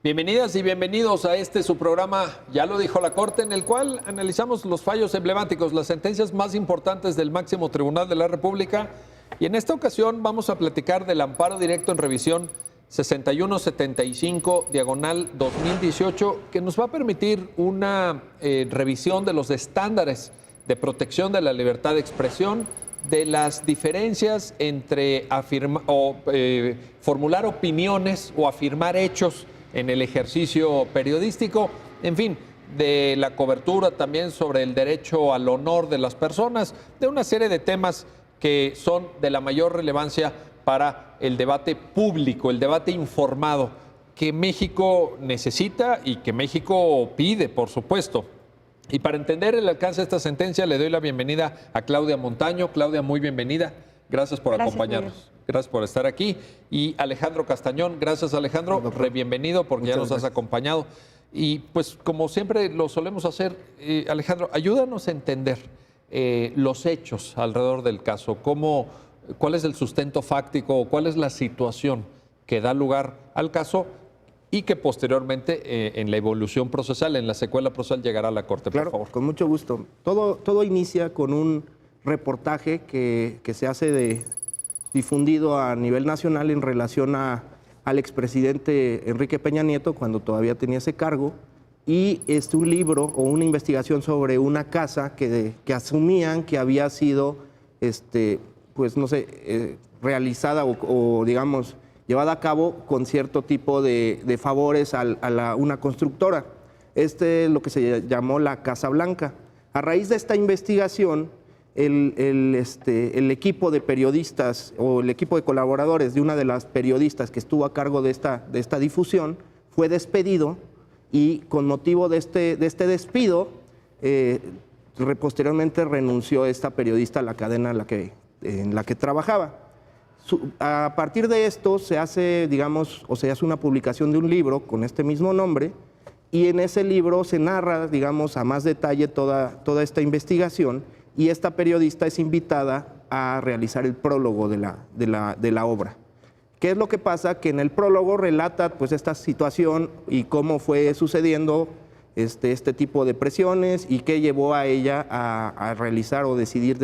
Bienvenidas y bienvenidos a su programa, ya lo dijo la Corte, en el cual analizamos los fallos emblemáticos, las sentencias más importantes del máximo tribunal de la República. Y en esta ocasión vamos a platicar del amparo directo en revisión 6175/2018, que nos va a permitir una revisión de los estándares de protección de la libertad de expresión, de las diferencias entre formular opiniones o afirmar hechos en el ejercicio periodístico, en fin, de la cobertura también sobre el derecho al honor de las personas, de una serie de temas que son de la mayor relevancia para el debate público, el debate informado, que México necesita y que México pide, por supuesto. Y para entender el alcance de esta sentencia, le doy la bienvenida a Claudia Montaño. Claudia, muy bienvenida. Gracias por acompañarnos. Miguel. Gracias por estar aquí. Y Alejandro Castañón, gracias Alejandro, bienvenido porque ya nos has acompañado. Y pues como siempre lo solemos hacer, Alejandro, ayúdanos a entender los hechos alrededor del caso, cuál es el sustento fáctico, cuál es la situación que da lugar al caso y que posteriormente en la evolución procesal, en la secuela procesal llegará a la Corte, claro, por favor. Con mucho gusto. Todo inicia con un reportaje que se hace difundido a nivel nacional en relación al expresidente Enrique Peña Nieto, cuando todavía tenía ese cargo, y un libro o una investigación sobre una casa que asumían que había sido, pues no sé, realizada o digamos, llevada a cabo con cierto tipo de favores a una constructora. Es lo que se llamó la Casa Blanca. A raíz de esta investigación, el equipo de periodistas o el equipo de colaboradores de una de las periodistas que estuvo a cargo de esta difusión fue despedido, y con motivo de este despido, posteriormente renunció esta periodista a la cadena en la que trabajaba. A partir de esto se hace, digamos, se hace una publicación de un libro con este mismo nombre, y en ese libro se narra, digamos, a más detalle toda esta investigación, y esta periodista es invitada a realizar el prólogo de la obra. ¿Qué es lo que pasa? Que en el prólogo relata pues esta situación y cómo fue sucediendo este tipo de presiones y qué llevó a ella a realizar o decidir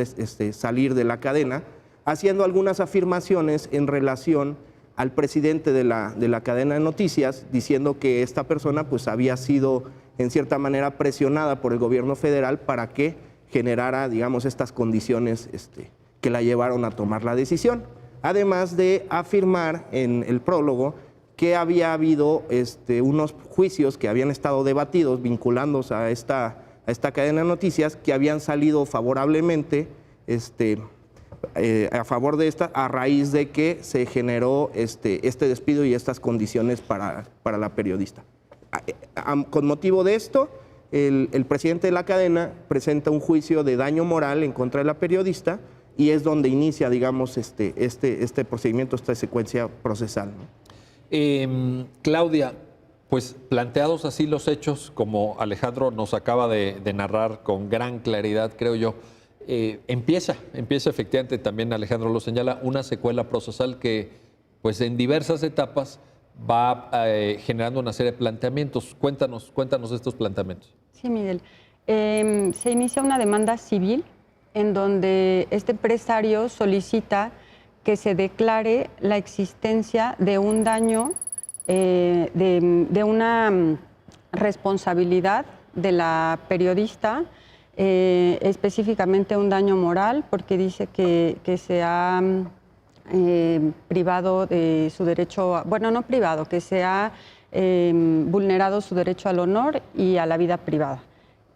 salir de la cadena, haciendo algunas afirmaciones en relación al presidente de la cadena de noticias, diciendo que esta persona pues había sido en cierta manera presionada por el gobierno federal para que generara, digamos, estas condiciones que la llevaron a tomar la decisión. Además de afirmar en el prólogo que había habido unos juicios que habían estado debatidos vinculándose a esta cadena de noticias, que habían salido favorablemente a favor de esta, a raíz de que se generó este despido y estas condiciones para la periodista. Con motivo de esto, el presidente de la cadena presenta un juicio de daño moral en contra de la periodista, y es donde inicia, digamos, este procedimiento, esta secuencia procesal, ¿no? Claudia, pues planteados así los hechos, como Alejandro nos acaba de narrar con gran claridad, creo yo, empieza efectivamente, también Alejandro lo señala, una secuela procesal que pues en diversas etapas va generando una serie de planteamientos. Cuéntanos estos planteamientos. Sí, Miguel. Se inicia una demanda civil en donde este empresario solicita que se declare la existencia de un daño, de una responsabilidad de la periodista, específicamente un daño moral, porque dice que se ha privado de su derecho, bueno, no privado, que se ha vulnerado su derecho al honor y a la vida privada.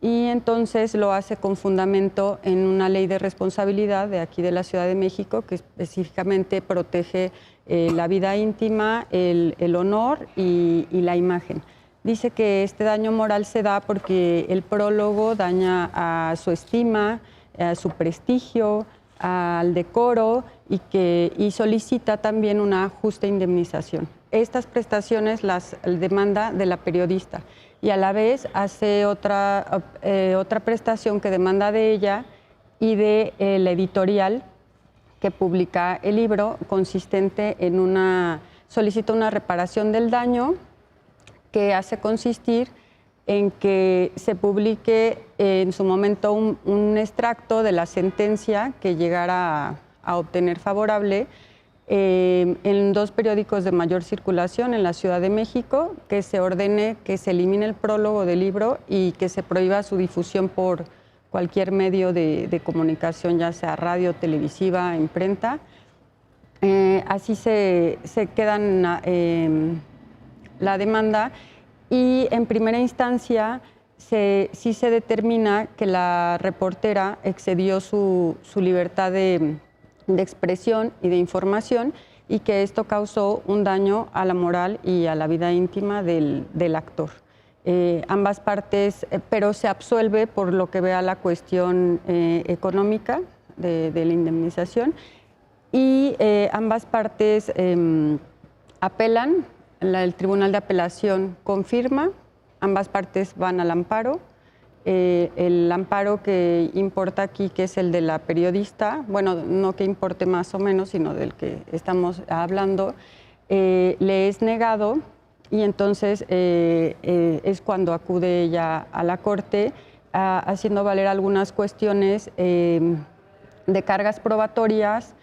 Y entonces lo hace con fundamento en una ley de responsabilidad de aquí de la Ciudad de México, que específicamente protege la vida íntima, el honor y la imagen. Dice que este daño moral se da porque el prólogo daña a su estima, a su prestigio, al decoro, y solicita también una justa indemnización. Estas prestaciones las demanda de la periodista, y a la vez hace otra prestación que demanda de ella y de la editorial que publica el libro, consistente en solicita una reparación del daño que hace consistir en que se publique en su momento un extracto de la sentencia que llegara a obtener favorable en 2 periódicos de mayor circulación en la Ciudad de México, que se ordene que se elimine el prólogo del libro y que se prohíba su difusión por cualquier medio de comunicación, ya sea radio, televisiva, imprenta. Así se quedan la demanda y en primera instancia sí se determina que la reportera excedió su libertad de expresión y de información y que esto causó un daño a la moral y a la vida íntima del actor. Ambas partes, pero se absuelve por lo que vea la cuestión económica de la indemnización y ambas partes apelan, el Tribunal de Apelación confirma, ambas partes van al amparo. El amparo que importa aquí, que es el de la periodista, bueno, no que importe más o menos, sino del que estamos hablando, le es negado y entonces es cuando acude ella a la Corte haciendo valer algunas cuestiones de cargas probatorias,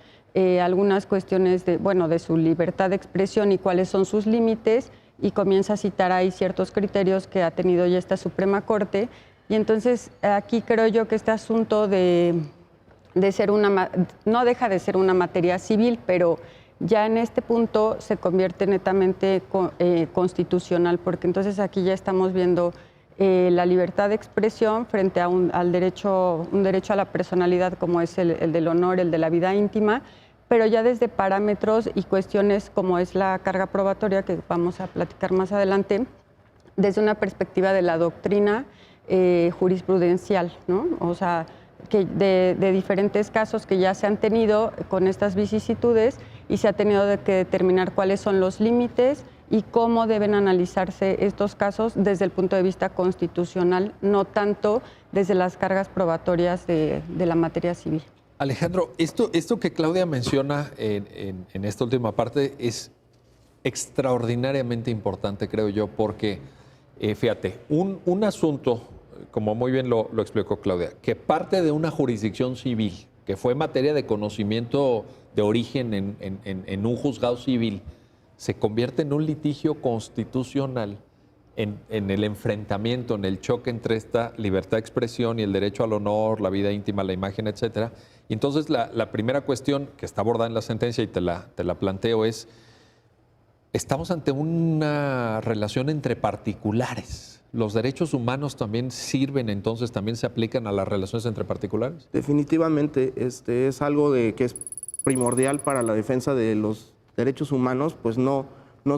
algunas cuestiones de su libertad de expresión y cuáles son sus límites, y comienza a citar ahí ciertos criterios que ha tenido ya esta Suprema Corte. Y entonces aquí creo yo que este asunto de ser no deja de ser una materia civil, pero ya en este punto se convierte netamente constitucional, porque entonces aquí ya estamos viendo la libertad de expresión frente a un derecho a la personalidad, como es el del honor, el de la vida íntima, pero ya desde parámetros y cuestiones como es la carga probatoria, que vamos a platicar más adelante, desde una perspectiva de la doctrina jurisprudencial, ¿no? O sea, que de diferentes casos que ya se han tenido con estas vicisitudes y se ha tenido que determinar cuáles son los límites y cómo deben analizarse estos casos desde el punto de vista constitucional, no tanto desde las cargas probatorias de la materia civil. Alejandro, esto que Claudia menciona en esta última parte es extraordinariamente importante, creo yo, porque, fíjate, un asunto, como muy bien lo explicó Claudia, que parte de una jurisdicción civil, que fue materia de conocimiento de origen en un juzgado civil, se convierte en un litigio constitucional en el enfrentamiento, en el choque entre esta libertad de expresión y el derecho al honor, la vida íntima, la imagen, etcétera. Y entonces la primera cuestión que está abordada en la sentencia y te la planteo es, estamos ante una relación entre particulares. ¿Los derechos humanos también sirven, entonces también se aplican a las relaciones entre particulares? Definitivamente, es algo que es primordial para la defensa de los derechos humanos, pues no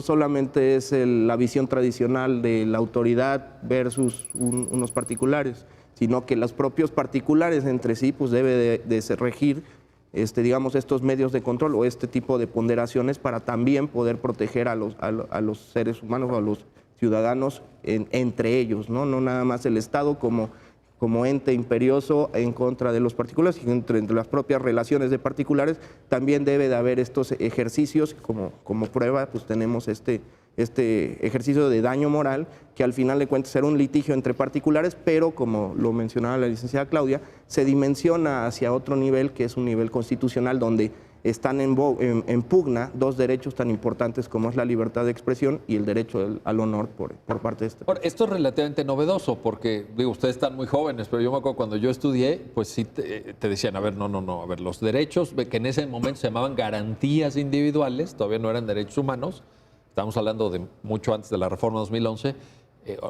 solamente es la visión tradicional de la autoridad versus unos particulares, sino que los propios particulares entre sí pues debe de regir digamos, estos medios de control o este tipo de ponderaciones para también poder proteger a los seres humanos o a los ciudadanos entre ellos, ¿no? No nada más el Estado como ente imperioso en contra de los particulares, sino entre las propias relaciones de particulares, también debe de haber estos ejercicios, como prueba, pues tenemos este ejercicio de daño moral, que al final de cuentas era un litigio entre particulares, pero como lo mencionaba la licenciada Claudia, se dimensiona hacia otro nivel, que es un nivel constitucional, donde están en pugna dos derechos tan importantes como es la libertad de expresión y el derecho al honor por parte de este. Esto es relativamente novedoso porque, digo, ustedes están muy jóvenes, pero yo me acuerdo cuando yo estudié, pues sí te decían, a ver, no, a ver, los derechos que en ese momento se llamaban garantías individuales, todavía no eran derechos humanos, estamos hablando de mucho antes de la reforma 2011,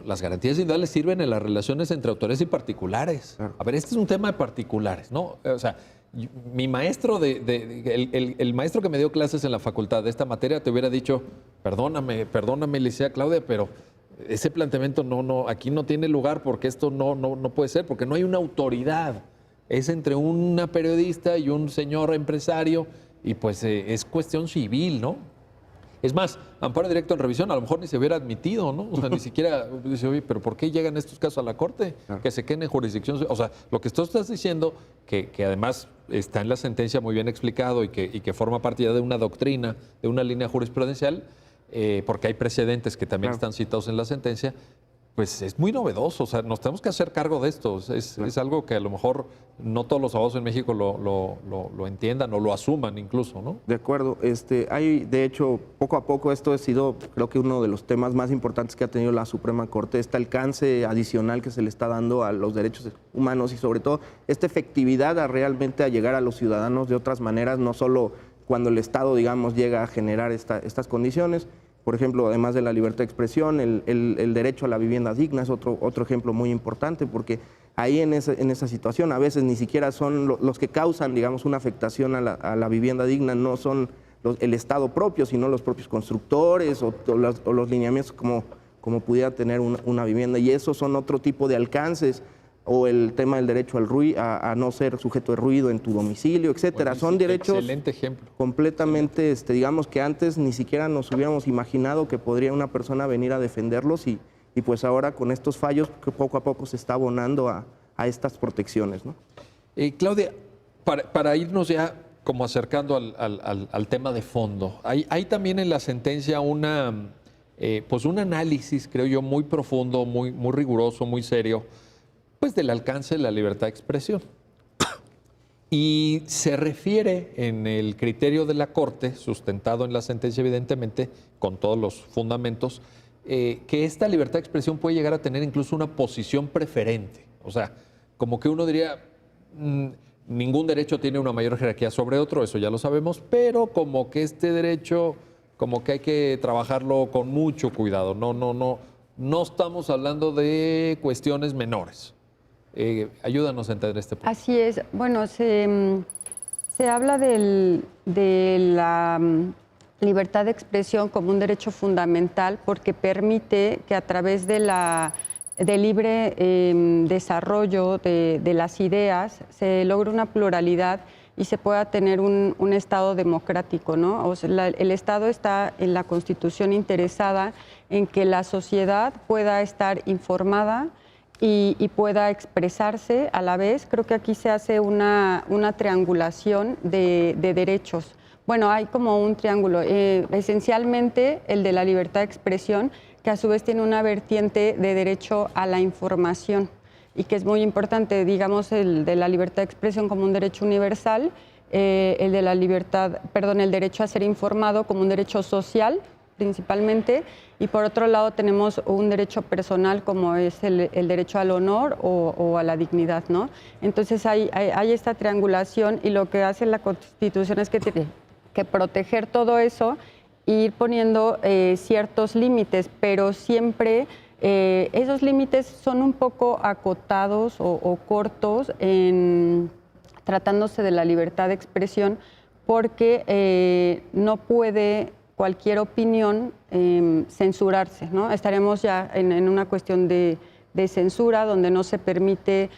las garantías individuales sirven en las relaciones entre autores y particulares. Claro. A ver, este es un tema de particulares, ¿no? O sea, mi maestro, el maestro que me dio clases en la facultad de esta materia te hubiera dicho, perdóname, licenciada Claudia, pero ese planteamiento aquí no tiene lugar porque esto no puede ser, porque no hay una autoridad. Es entre una periodista y un señor empresario y pues es cuestión civil, ¿no? Es más, amparo directo en revisión a lo mejor ni se hubiera admitido, ¿no? O sea, ni siquiera dice, oye, pero ¿por qué llegan estos casos a la Corte? Claro. Que se queden en jurisdicción. O sea, lo que tú estás diciendo, que además está en la sentencia muy bien explicado y que forma parte ya de una doctrina, de una línea jurisprudencial, porque hay precedentes que también están citados en la sentencia, pues es muy novedoso. O sea, nos tenemos que hacer cargo de esto. Es algo que a lo mejor no todos los abogados en México lo entiendan o lo asuman incluso, ¿no? De acuerdo. Hay, de hecho, poco a poco esto ha sido, creo que uno de los temas más importantes que ha tenido la Suprema Corte, este alcance adicional que se le está dando a los derechos humanos y sobre todo esta efectividad realmente a llegar a los ciudadanos de otras maneras, no solo cuando el Estado, digamos, llega a generar estas condiciones. Por ejemplo, además de la libertad de expresión, el derecho a la vivienda digna es otro ejemplo muy importante, porque ahí en esa situación a veces ni siquiera son los que causan, digamos, una afectación a la vivienda digna, no son el Estado propio, sino los propios constructores o los lineamientos como pudiera tener una vivienda. Y esos son otro tipo de alcances, o el tema del derecho al a no ser sujeto de ruido en tu domicilio, etcétera. Son derechos excelente ejemplo. Completamente, digamos que antes ni siquiera nos hubiéramos imaginado que podría una persona venir a defenderlos y pues ahora con estos fallos que poco a poco se está abonando a estas protecciones, ¿no? Claudia, para irnos ya como acercando al tema de fondo, hay también en la sentencia pues un análisis, creo yo, muy profundo, muy riguroso, muy serio, pues del alcance de la libertad de expresión. Y se refiere en el criterio de la Corte, sustentado en la sentencia evidentemente, con todos los fundamentos, que esta libertad de expresión puede llegar a tener incluso una posición preferente. O sea, como que uno diría, ningún derecho tiene una mayor jerarquía sobre otro, eso ya lo sabemos, pero como que este derecho, como que hay que trabajarlo con mucho cuidado. No estamos hablando de cuestiones menores. Ayúdanos a entender este punto. Así es. Bueno, se habla de la libertad de expresión como un derecho fundamental porque permite que a través del libre desarrollo de las ideas se logre una pluralidad y se pueda tener un Estado democrático, ¿no? O sea, el Estado está en la Constitución interesada en que la sociedad pueda estar informada y pueda expresarse a la vez. Creo que aquí se hace una triangulación de derechos. Bueno, hay como un triángulo, esencialmente el de la libertad de expresión, que a su vez tiene una vertiente de derecho a la información y que es muy importante, digamos, el de la libertad de expresión como un derecho universal, el de la el derecho a ser informado como un derecho social, principalmente, y por otro lado tenemos un derecho personal como es el derecho al honor o a la dignidad, ¿no? Entonces hay esta triangulación y lo que hace la Constitución es que tiene que proteger todo eso e ir poniendo ciertos límites, pero siempre esos límites son un poco acotados o cortos tratándose de la libertad de expresión porque no puede cualquier opinión censurarse, ¿no? Estaremos ya en una cuestión de censura donde no se permite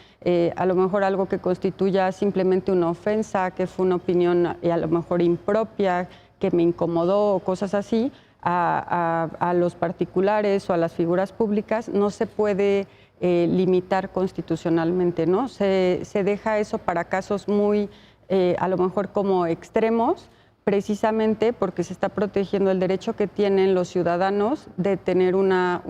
a lo mejor algo que constituya simplemente una ofensa, que fue una opinión a lo mejor impropia, que me incomodó o cosas así, a los particulares o a las figuras públicas, no se puede limitar constitucionalmente, ¿no? Se deja eso para casos muy, a lo mejor como extremos, precisamente porque se está protegiendo el derecho que tienen los ciudadanos de tener una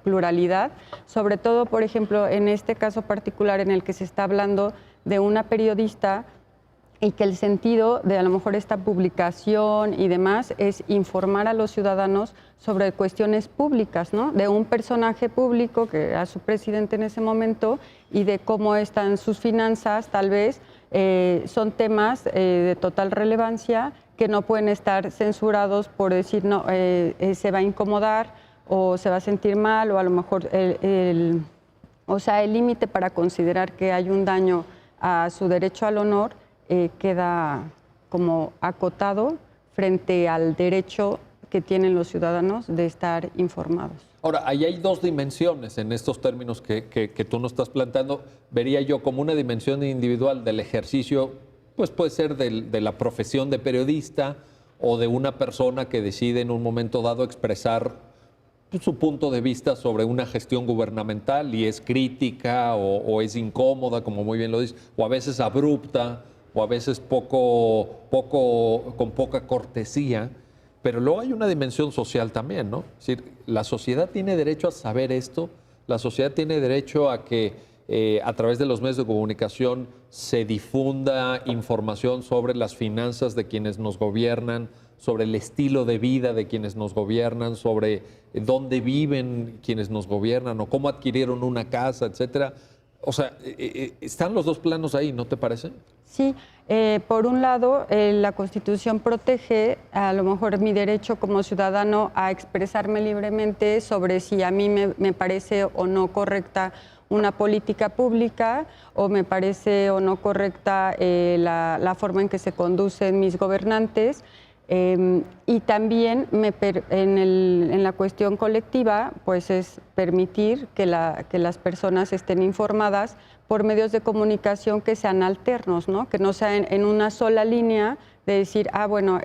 pluralidad, sobre todo, por ejemplo, en este caso particular en el que se está hablando de una periodista y que el sentido de a lo mejor esta publicación y demás es informar a los ciudadanos sobre cuestiones públicas, ¿no? De un personaje público que era su presidente en ese momento y de cómo están sus finanzas, tal vez. Son temas de total relevancia que no pueden estar censurados por decir no, se va a incomodar o se va a sentir mal o a lo mejor el límite para considerar que hay un daño a su derecho al honor queda como acotado frente al derecho que tienen los ciudadanos de estar informados. Ahora, ahí hay dos dimensiones en estos términos que tú nos estás planteando. Vería yo como una dimensión individual del ejercicio, pues puede ser de la profesión de periodista o de una persona que decide en un momento dado expresar su punto de vista sobre una gestión gubernamental y es crítica o es incómoda, como muy bien lo dices, o a veces abrupta o a veces con poca cortesía. Pero luego hay una dimensión social también, ¿no? Es decir, la sociedad tiene derecho a saber esto, la sociedad tiene derecho a que a través de los medios de comunicación se difunda información sobre las finanzas de quienes nos gobiernan, sobre el estilo de vida de quienes nos gobiernan, sobre dónde viven quienes nos gobiernan o cómo adquirieron una casa, etcétera. O sea, están los dos planos ahí, ¿no te parece? Sí, por un lado, la Constitución protege a lo mejor mi derecho como ciudadano a expresarme libremente sobre si a mí me parece o no correcta una política pública o me parece o no correcta la forma en que se conducen mis gobernantes. Y también en la cuestión colectiva, pues es permitir que las personas estén informadas por medios de comunicación que sean alternos, ¿no? Que no sean en una sola línea de decir, bueno,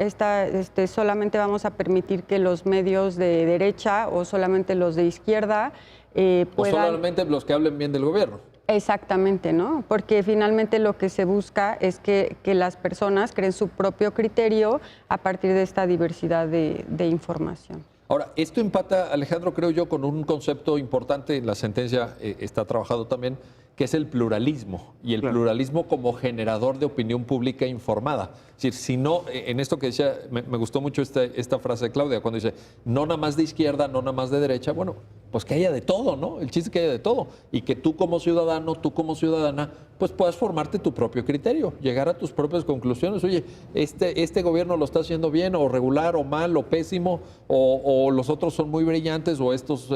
solamente vamos a permitir que los medios de derecha o solamente los de izquierda puedan... O solamente los que hablen bien del gobierno. Exactamente, ¿no? Porque finalmente lo que se busca es que las personas creen su propio criterio a partir de esta diversidad de información. Ahora, esto empata, Alejandro, creo yo, con un concepto importante, en la sentencia está trabajado también, que es el pluralismo, y el pluralismo como generador de opinión pública informada. Es decir, si no, en esto que decía, me gustó mucho esta frase de Claudia, cuando dice, no nada más de izquierda, no nada más de derecha, bueno, pues que haya de todo, ¿no? El chiste es que haya de todo, y que tú como ciudadano, tú como ciudadana, pues puedas formarte tu propio criterio, llegar a tus propias conclusiones. Oye, este gobierno lo está haciendo bien, o regular, o mal, o pésimo, o los otros son muy brillantes, o estos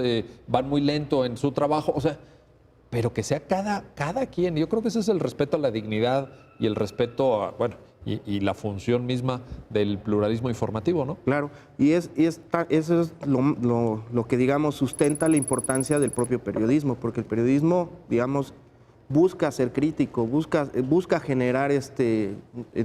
van muy lento en su trabajo, o sea, pero que sea cada quien. Yo creo que ese es el respeto a la dignidad y el respeto a, bueno, y la función misma del pluralismo informativo, ¿no? Claro, y eso es lo que, digamos, sustenta la importancia del propio periodismo, porque el periodismo, digamos, busca ser crítico, busca generar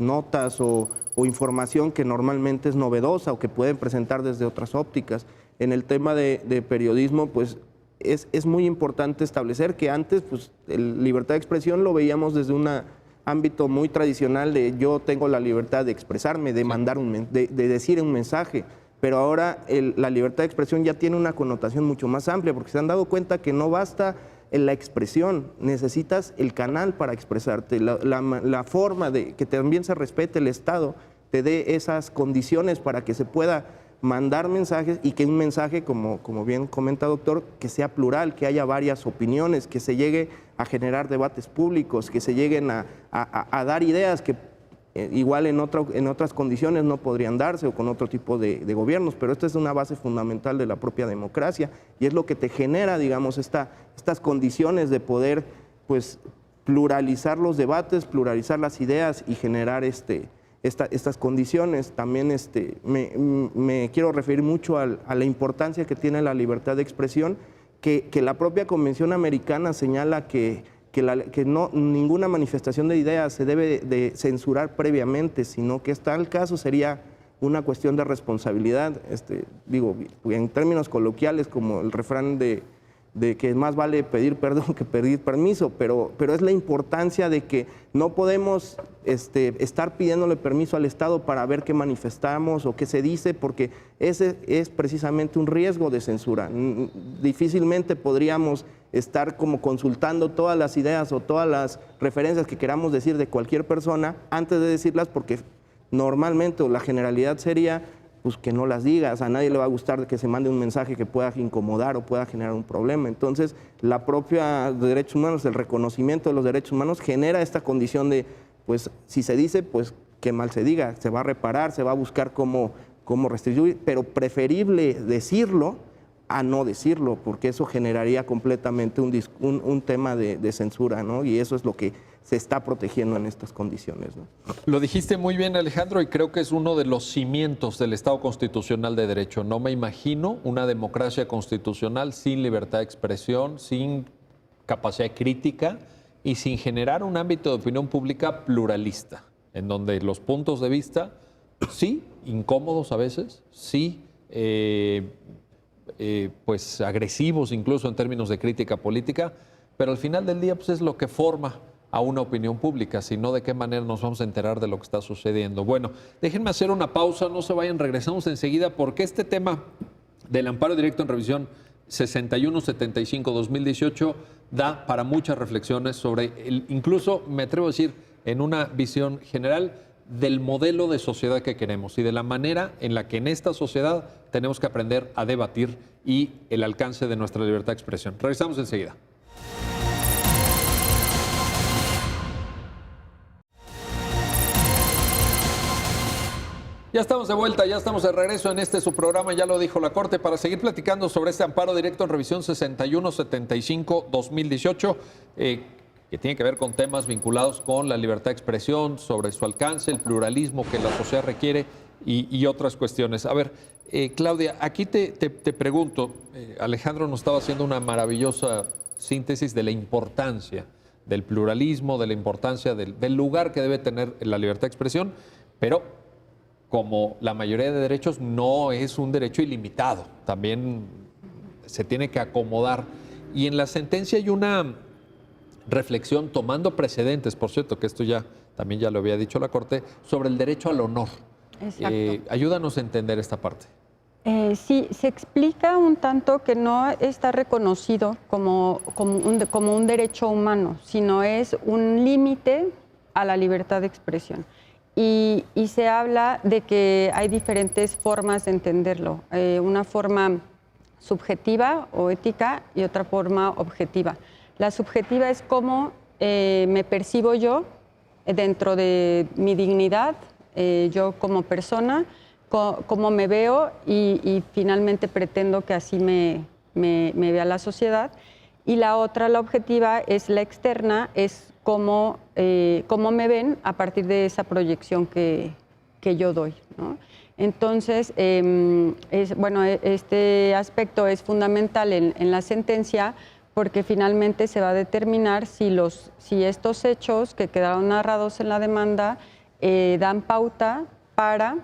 notas o información que normalmente es novedosa o que pueden presentar desde otras ópticas. En el tema de periodismo, pues, es muy importante establecer que antes, pues, libertad de expresión lo veíamos desde un ámbito muy tradicional de yo tengo la libertad de expresarme, de mandar de decir un mensaje, pero ahora la libertad de expresión ya tiene una connotación mucho más amplia, porque se han dado cuenta que no basta en la expresión, necesitas el canal para expresarte, la forma de que también se respete el Estado, te dé esas condiciones para que se pueda mandar mensajes y que un mensaje, como bien comenta doctor, que sea plural, que haya varias opiniones, que se llegue a generar debates públicos, que se lleguen a dar ideas que igual en otras condiciones no podrían darse o con otro tipo de gobiernos, pero esta es una base fundamental de la propia democracia y es lo que te genera, digamos, estas condiciones de poder, pues, pluralizar los debates, pluralizar las ideas y generar estas condiciones. También me quiero referir mucho a la importancia que tiene la libertad de expresión, que la propia Convención Americana señala que ninguna manifestación de ideas se debe de censurar previamente, sino que en tal caso sería una cuestión de responsabilidad. Digo, en términos coloquiales, como el refrán de que más vale pedir perdón que pedir permiso, pero es la importancia de que no podemos estar pidiéndole permiso al Estado para ver qué manifestamos o qué se dice, porque ese es precisamente un riesgo de censura. Difícilmente podríamos estar como consultando todas las ideas o todas las referencias que queramos decir de cualquier persona antes de decirlas, porque normalmente o la generalidad sería pues que no las digas, a nadie le va a gustar que se mande un mensaje que pueda incomodar o pueda generar un problema. Entonces, la propia derechos humanos, el reconocimiento de los derechos humanos genera esta condición de, pues, si se dice, pues, que mal se diga, se va a reparar, se va a buscar cómo restituir, pero preferible decirlo a no decirlo, porque eso generaría completamente un tema de censura, ¿no? Y eso es lo que se está protegiendo en estas condiciones, ¿no? Lo dijiste muy bien, Alejandro, y creo que es uno de los cimientos del Estado constitucional de derecho. No me imagino una democracia constitucional sin libertad de expresión, sin capacidad crítica y sin generar un ámbito de opinión pública pluralista, en donde los puntos de vista, sí, incómodos a veces, sí, pues agresivos incluso en términos de crítica política, pero al final del día pues es lo que forma a una opinión pública, sino de qué manera nos vamos a enterar de lo que está sucediendo. Bueno, déjenme hacer una pausa, no se vayan, regresamos enseguida, porque este tema del amparo directo en revisión 6175-2018 da para muchas reflexiones sobre, incluso me atrevo a decir, en una visión general del modelo de sociedad que queremos y de la manera en la que en esta sociedad tenemos que aprender a debatir y el alcance de nuestra libertad de expresión. Regresamos enseguida. Ya estamos de vuelta, ya estamos de regreso en su programa, ya lo dijo la Corte, para seguir platicando sobre este amparo directo en revisión 6175-2018, que tiene que ver con temas vinculados con la libertad de expresión, sobre su alcance, el pluralismo que la sociedad requiere y otras cuestiones. A ver, Claudia, aquí te pregunto, Alejandro nos estaba haciendo una maravillosa síntesis de la importancia del pluralismo, de la importancia del lugar que debe tener la libertad de expresión, pero como la mayoría de derechos, no es un derecho ilimitado, también se tiene que acomodar. Y en la sentencia hay una reflexión tomando precedentes, por cierto, que esto también ya lo había dicho la Corte, sobre el derecho al honor. Exacto. Ayúdanos a entender esta parte. Sí, se explica un tanto que no está reconocido como un derecho humano, sino es un límite a la libertad de expresión. Y se habla de que hay diferentes formas de entenderlo, una forma subjetiva o ética y otra forma objetiva. La subjetiva es cómo me percibo yo dentro de mi dignidad, yo como persona, cómo me veo y finalmente pretendo que así me vea la sociedad. Y la otra, la objetiva, es la externa, es cómo me ven a partir de esa proyección que yo doy, ¿no? Entonces, este aspecto es fundamental en la sentencia porque finalmente se va a determinar si estos hechos que quedaron narrados en la demanda dan pauta para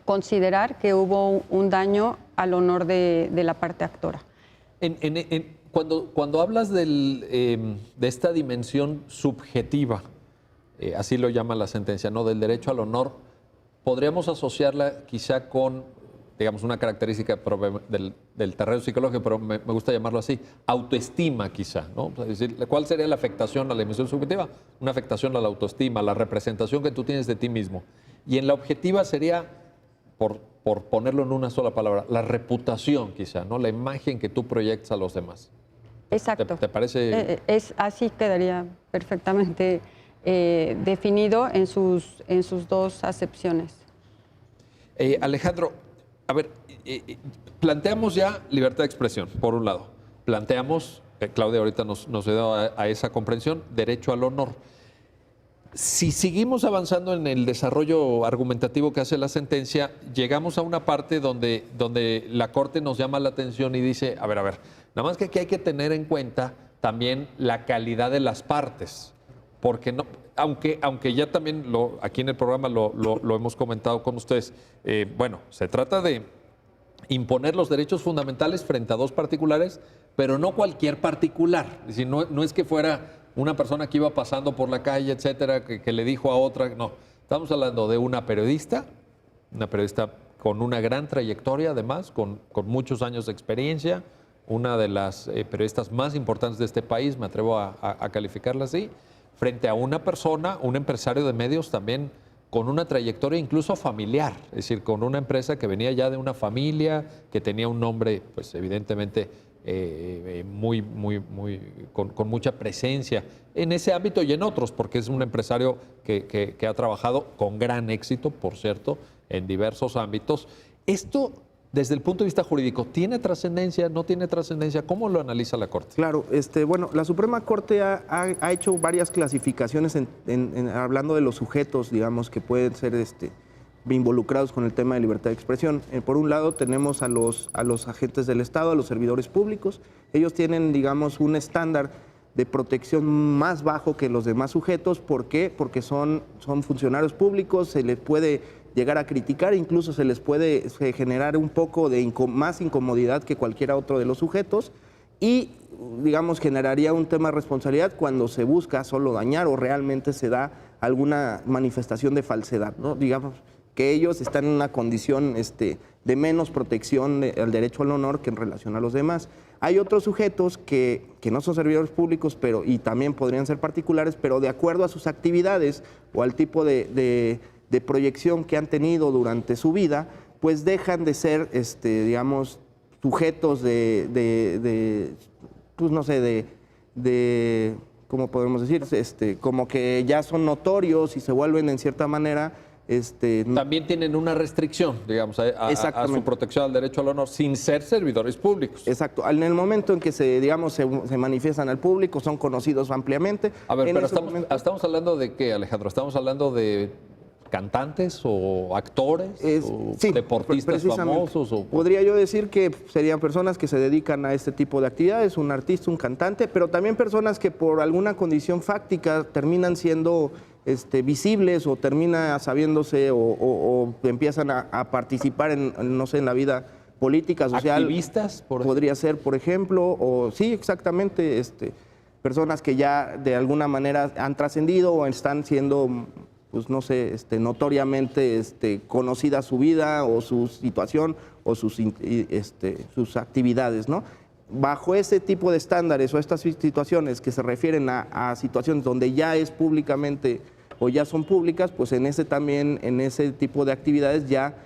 considerar que hubo un daño al honor de la parte actora. Cuando hablas de esta dimensión subjetiva, así lo llama la sentencia, ¿no?, del derecho al honor, podríamos asociarla quizá con, digamos, una característica del terreno psicológico, pero me gusta llamarlo así, autoestima quizá, ¿no? Es decir, ¿cuál sería la afectación a la dimensión subjetiva? Una afectación a la autoestima, a la representación que tú tienes de ti mismo. Y en la objetiva sería, por ponerlo en una sola palabra, la reputación quizá, ¿no?, la imagen que tú proyectas a los demás. Exacto. ¿Te parece? Así quedaría perfectamente definido en sus dos acepciones. Alejandro, a ver, planteamos ya libertad de expresión, por un lado. Planteamos, Claudia ahorita nos ayudó a esa comprensión, derecho al honor. Si seguimos avanzando en el desarrollo argumentativo que hace la sentencia, llegamos a una parte donde la Corte nos llama la atención y dice, a ver, nada más que aquí hay que tener en cuenta también la calidad de las partes, porque no, aunque ya también aquí en el programa lo hemos comentado con ustedes, se trata de imponer los derechos fundamentales frente a dos particulares, pero no cualquier particular, es decir, no es que fuera una persona que iba pasando por la calle, etcétera, que le dijo a otra, no, estamos hablando de una periodista con una gran trayectoria además, con muchos años de experiencia, una de las periodistas más importantes de este país, me atrevo a calificarla así, frente a una persona, un empresario de medios también con una trayectoria incluso familiar, es decir, con una empresa que venía ya de una familia, que tenía un nombre, pues evidentemente, con mucha presencia en ese ámbito y en otros, porque es un empresario que ha trabajado con gran éxito, por cierto, en diversos ámbitos. Esto, desde el punto de vista jurídico, ¿tiene trascendencia, no tiene trascendencia? ¿Cómo lo analiza la Corte? Claro, la Suprema Corte ha hecho varias clasificaciones hablando de los sujetos, digamos, que pueden ser involucrados con el tema de libertad de expresión. Por un lado tenemos a los agentes del Estado, a los servidores públicos. Ellos tienen, digamos, un estándar de protección más bajo que los demás sujetos. ¿Por qué? Porque son funcionarios públicos, se les puede llegar a criticar, incluso se les puede generar un poco de más incomodidad que cualquiera otro de los sujetos. y, digamos, generaría un tema de responsabilidad cuando se busca solo dañar o realmente se da alguna manifestación de falsedad, ¿no? Digamos que ellos están en una condición de menos protección al derecho al honor que en relación a los demás. Hay otros sujetos que no son servidores públicos y también podrían ser particulares, pero de acuerdo a sus actividades o al tipo de proyección que han tenido durante su vida, pues dejan de ser, digamos, sujetos pues no sé, ¿cómo podemos decir? Como que ya son notorios y se vuelven en cierta manera... También tienen una restricción, digamos, a su protección al derecho al honor sin ser servidores públicos. Exacto. En el momento en que se manifiestan al público, son conocidos ampliamente. A ver, pero estamos hablando de qué, Alejandro? ¿Estamos hablando de cantantes o actores o sí, deportistas famosos? Podría yo decir que serían personas que se dedican a este tipo de actividades, un artista, un cantante, pero también personas que por alguna condición fáctica terminan siendo visibles o termina sabiéndose o empiezan a participar no sé, en la vida política, social. ¿Activistas? Podría ser, por ejemplo, o sí, exactamente, personas que ya de alguna manera han trascendido o están siendo, pues no sé, notoriamente conocida su vida o su situación o sus actividades, ¿no? Bajo ese tipo de estándares o estas situaciones que se refieren a situaciones donde ya es públicamente o ya son públicas, pues en ese tipo de actividades ya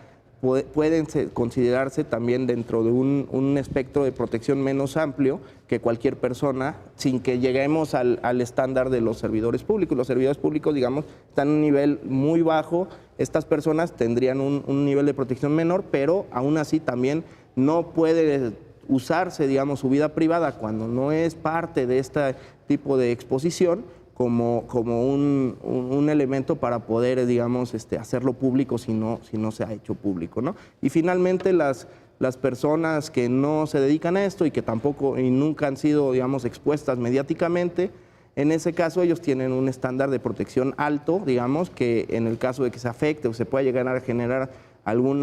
pueden considerarse también dentro de un espectro de protección menos amplio que cualquier persona, sin que lleguemos al estándar de los servidores públicos. Los servidores públicos, digamos, están en un nivel muy bajo. Estas personas tendrían un nivel de protección menor, pero aún así también no puede usarse, digamos, su vida privada cuando no es parte de este tipo de exposición como un elemento para poder, digamos, hacerlo público si no se ha hecho público, ¿no? Y finalmente las personas que no se dedican a esto y que tampoco y nunca han sido, digamos, expuestas mediáticamente, en ese caso ellos tienen un estándar de protección alto, digamos, que en el caso de que se afecte o se pueda llegar a generar algún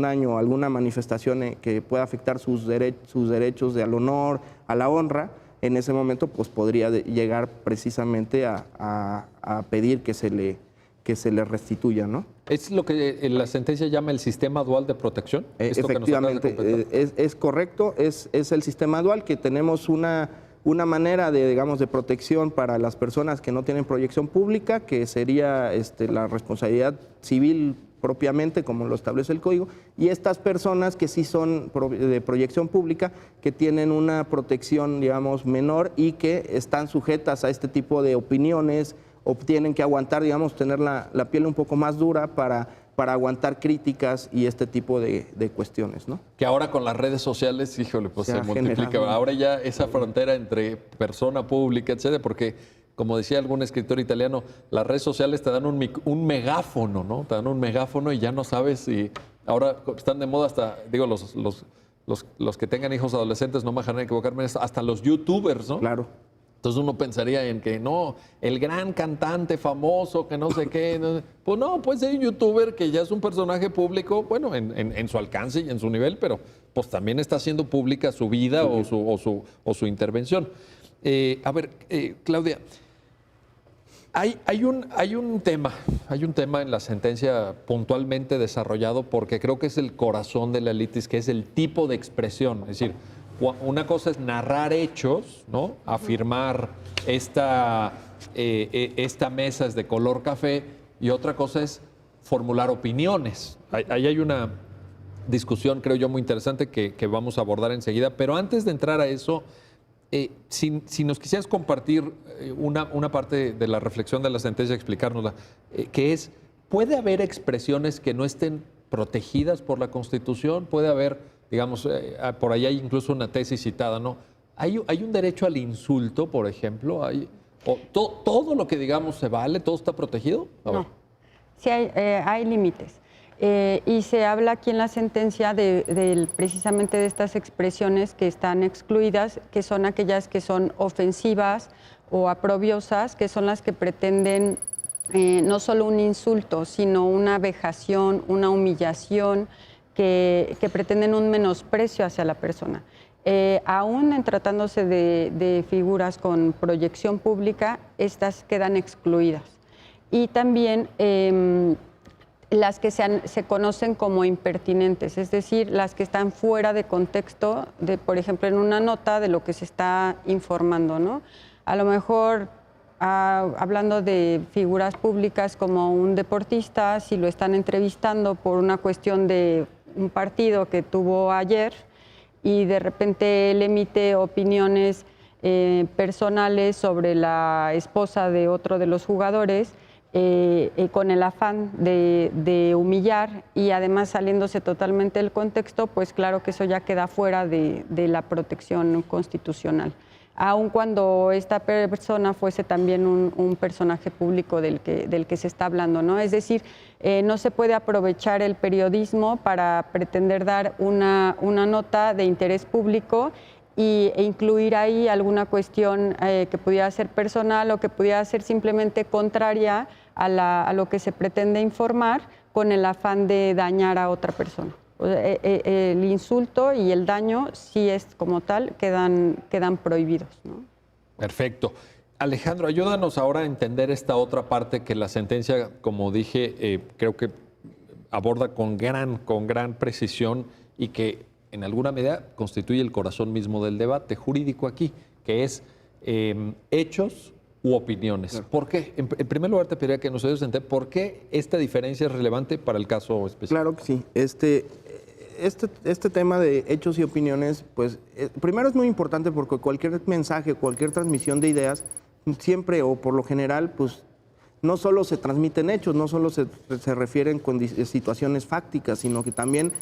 daño, alguna manifestación que pueda afectar sus derechos al honor, a la honra, en ese momento pues podría llegar precisamente a pedir que se le restituya, ¿no? ¿Es lo que la sentencia llama el sistema dual de protección? Efectivamente, es correcto, es el sistema dual, que tenemos una manera de protección para las personas que no tienen proyección pública, que sería la responsabilidad civil propiamente, como lo establece el código, y estas personas que sí son de proyección pública, que tienen una protección, digamos, menor y que están sujetas a este tipo de opiniones o tienen que aguantar, digamos, tener la piel un poco más dura para aguantar críticas y este tipo de cuestiones, ¿no? Que ahora con las redes sociales, híjole, pues se multiplica. Ahora ya esa frontera entre persona pública, etcétera, porque como decía algún escritor italiano, las redes sociales te dan un megáfono, ¿no? Te dan un megáfono y ya no sabes si... Ahora están de moda hasta, digo, los que tengan hijos adolescentes, no me dejarán equivocarme, hasta los youtubers, ¿no? Claro. Entonces uno pensaría en que no, el gran cantante famoso, que no sé qué. No, pues no, puede ser un youtuber que ya es un personaje público, bueno, en su alcance y en su nivel, pero pues también está haciendo pública su vida o su intervención. A ver, Claudia, hay un tema en la sentencia puntualmente desarrollado porque creo que es el corazón de la litis, que es el tipo de expresión. Es decir, una cosa es narrar hechos, ¿no? Afirmar esta mesa es de color café, y otra cosa es formular opiniones. Ahí hay una discusión, creo yo, muy interesante que vamos a abordar enseguida, pero antes de entrar a eso, si nos quisieras compartir una parte de la reflexión de la sentencia, explicárnosla, que es, ¿puede haber expresiones que no estén protegidas por la Constitución? ¿Puede haber, digamos, por ahí hay incluso una tesis citada, ¿no? ¿Hay un derecho al insulto, por ejemplo? ¿Todo lo que digamos se vale? ¿Todo está protegido? No, sí hay límites. Y se habla aquí en la sentencia precisamente de estas expresiones que están excluidas, que son aquellas que son ofensivas o aprobiosas, que son las que pretenden no solo un insulto, sino una vejación, una humillación, que pretenden un menosprecio hacia la persona. aún en tratándose de figuras con proyección pública, estas quedan excluidas. Y también las que se conocen como impertinentes, es decir, las que están fuera de contexto, por ejemplo, en una nota de lo que se está informando, ¿no? A lo mejor, hablando de figuras públicas como un deportista, si lo están entrevistando por una cuestión de un partido que tuvo ayer y de repente él emite opiniones personales sobre la esposa de otro de los jugadores, con el afán de humillar y además saliéndose totalmente del contexto, pues claro que eso ya queda fuera de la protección constitucional. Aun cuando esta persona fuese también un personaje público del que se está hablando, ¿no? Es decir, no se puede aprovechar el periodismo para pretender dar una nota de interés público e incluir ahí alguna cuestión que pudiera ser personal o que pudiera ser simplemente contraria a lo que se pretende informar con el afán de dañar a otra persona. El insulto y el daño, sí es como tal, quedan prohibidos, ¿no? Perfecto. Alejandro, ayúdanos ahora a entender esta otra parte que la sentencia, como dije, creo que aborda con gran precisión y que en alguna medida constituye el corazón mismo del debate jurídico aquí, que es hechos u opiniones. Claro. ¿Por qué? En primer lugar, te pediría que nos ayudes a entender por qué esta diferencia es relevante para el caso específico. Claro que sí. Este tema de hechos y opiniones, pues primero es muy importante porque cualquier mensaje, cualquier transmisión de ideas, siempre o por lo general, pues no solo se transmiten hechos, no solo se refieren con situaciones fácticas, sino que también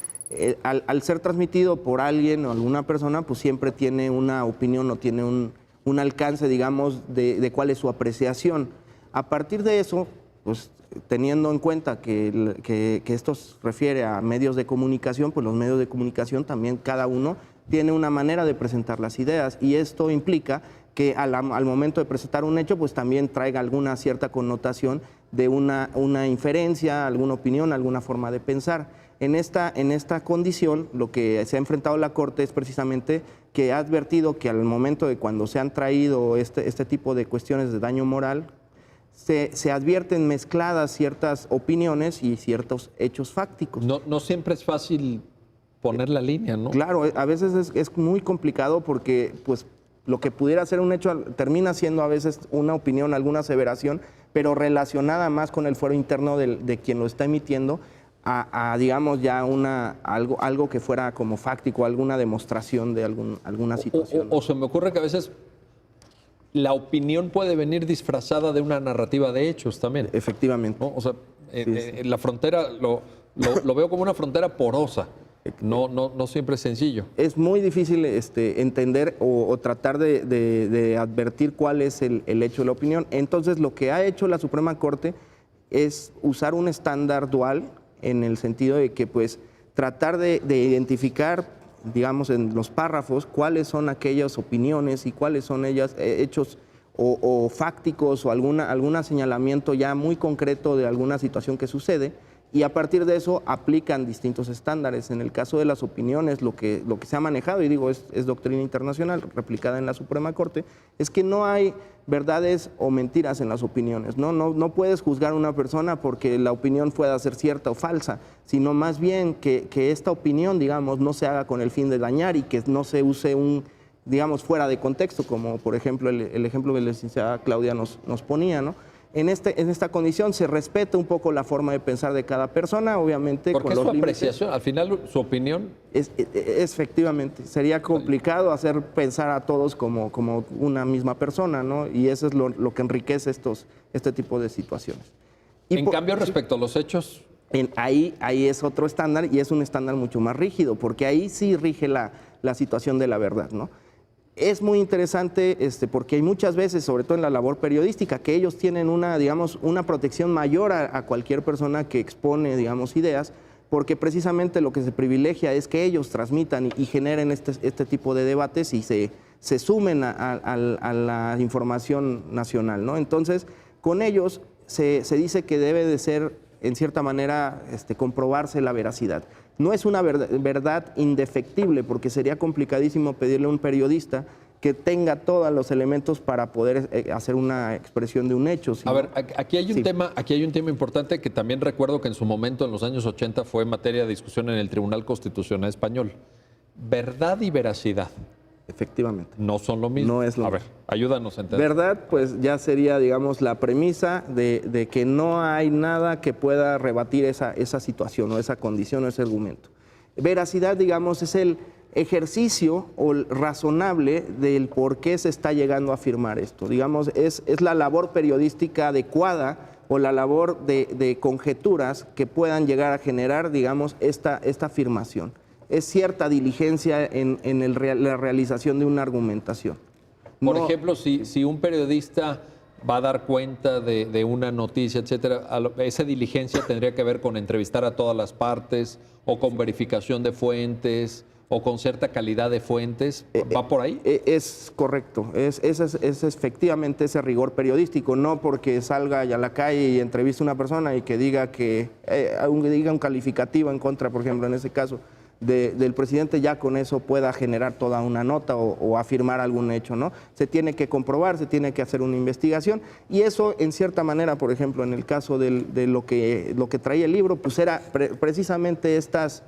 al ser transmitido por alguien o alguna persona, pues siempre tiene una opinión o tiene un alcance, digamos, de cuál es su apreciación. A partir de eso, pues teniendo en cuenta que esto se refiere a medios de comunicación, pues los medios de comunicación también cada uno tiene una manera de presentar las ideas y esto implica que al momento de presentar un hecho, pues también traiga alguna cierta connotación de una inferencia, alguna opinión, alguna forma de pensar. En esta condición, lo que se ha enfrentado la Corte es precisamente que ha advertido que al momento de cuando se han traído este tipo de cuestiones de daño moral, se advierten mezcladas ciertas opiniones y ciertos hechos fácticos. No siempre es fácil poner la línea, ¿no? Claro, a veces es muy complicado porque pues, lo que pudiera ser un hecho termina siendo a veces una opinión, alguna aseveración, pero relacionada más con el fuero interno de quien lo está emitiendo a digamos, ya algo que fuera como fáctico, alguna demostración de alguna situación. O se me ocurre que a veces la opinión puede venir disfrazada de una narrativa de hechos también. Efectivamente. ¿No? O sea, la frontera lo veo como una frontera porosa. No siempre es sencillo. Es muy difícil entender o tratar de advertir cuál es el hecho de la opinión. Entonces, lo que ha hecho la Suprema Corte es usar un estándar dual en el sentido de que, pues, tratar de identificar, digamos, en los párrafos, cuáles son aquellas opiniones y cuáles son ellas hechos o fácticos o algún señalamiento ya muy concreto de alguna situación que sucede. Y a partir de eso aplican distintos estándares. En el caso de las opiniones, lo que se ha manejado, y digo, es doctrina internacional replicada en la Suprema Corte, es que no hay verdades o mentiras en las opiniones. No puedes juzgar a una persona porque la opinión pueda ser cierta o falsa, sino más bien que esta opinión, digamos, no se haga con el fin de dañar y que no se use digamos, fuera de contexto, como por ejemplo el ejemplo que la licenciada Claudia nos ponía, ¿no? En esta condición se respeta un poco la forma de pensar de cada persona, obviamente. Porque con es los su apreciación, al final su opinión. Efectivamente, sería complicado hacer pensar a todos como una misma persona, ¿no? Y eso es lo que enriquece este tipo de situaciones. En cambio, respecto a los hechos. Ahí es otro estándar y es un estándar mucho más rígido, porque ahí sí rige la situación de la verdad, ¿no? Es muy interesante porque hay muchas veces, sobre todo en la labor periodística, que ellos tienen una protección mayor a cualquier persona que expone, digamos, ideas, porque precisamente lo que se privilegia es que ellos transmitan y generen este tipo de debates y se sumen a la información nacional, ¿no? Entonces, con ellos se dice que debe de ser en cierta manera, comprobarse la veracidad. No es una verdad indefectible, porque sería complicadísimo pedirle a un periodista que tenga todos los elementos para poder hacer una expresión de un hecho. A ver, aquí hay un tema importante que también recuerdo que en su momento, en los años 80, fue materia de discusión en el Tribunal Constitucional Español. Verdad y veracidad. Efectivamente. No son lo mismo. No es lo mismo. A ver, ayúdanos a entender. Verdad, pues ya sería, digamos, la premisa de que no hay nada que pueda rebatir esa situación o esa condición o ese argumento. Veracidad, digamos, es el ejercicio o razonable del por qué se está llegando a afirmar esto. Digamos, es la labor periodística adecuada o la labor de conjeturas que puedan llegar a generar, digamos, esta afirmación. Es cierta diligencia en la realización de una argumentación. Por ejemplo, si un periodista va a dar cuenta de una noticia, etcétera, esa diligencia tendría que ver con entrevistar a todas las partes o con verificación de fuentes o con cierta calidad de fuentes. ¿Va por ahí? Es correcto. Es efectivamente ese rigor periodístico, no porque salga a la calle y entreviste a una persona y que diga diga un calificativo en contra, por ejemplo, en ese caso, del presidente, ya con eso pueda generar toda una nota o afirmar algún hecho, ¿no? Se tiene que comprobar, se tiene que hacer una investigación, y eso, en cierta manera, por ejemplo, en el caso de lo que traía el libro, pues era precisamente estas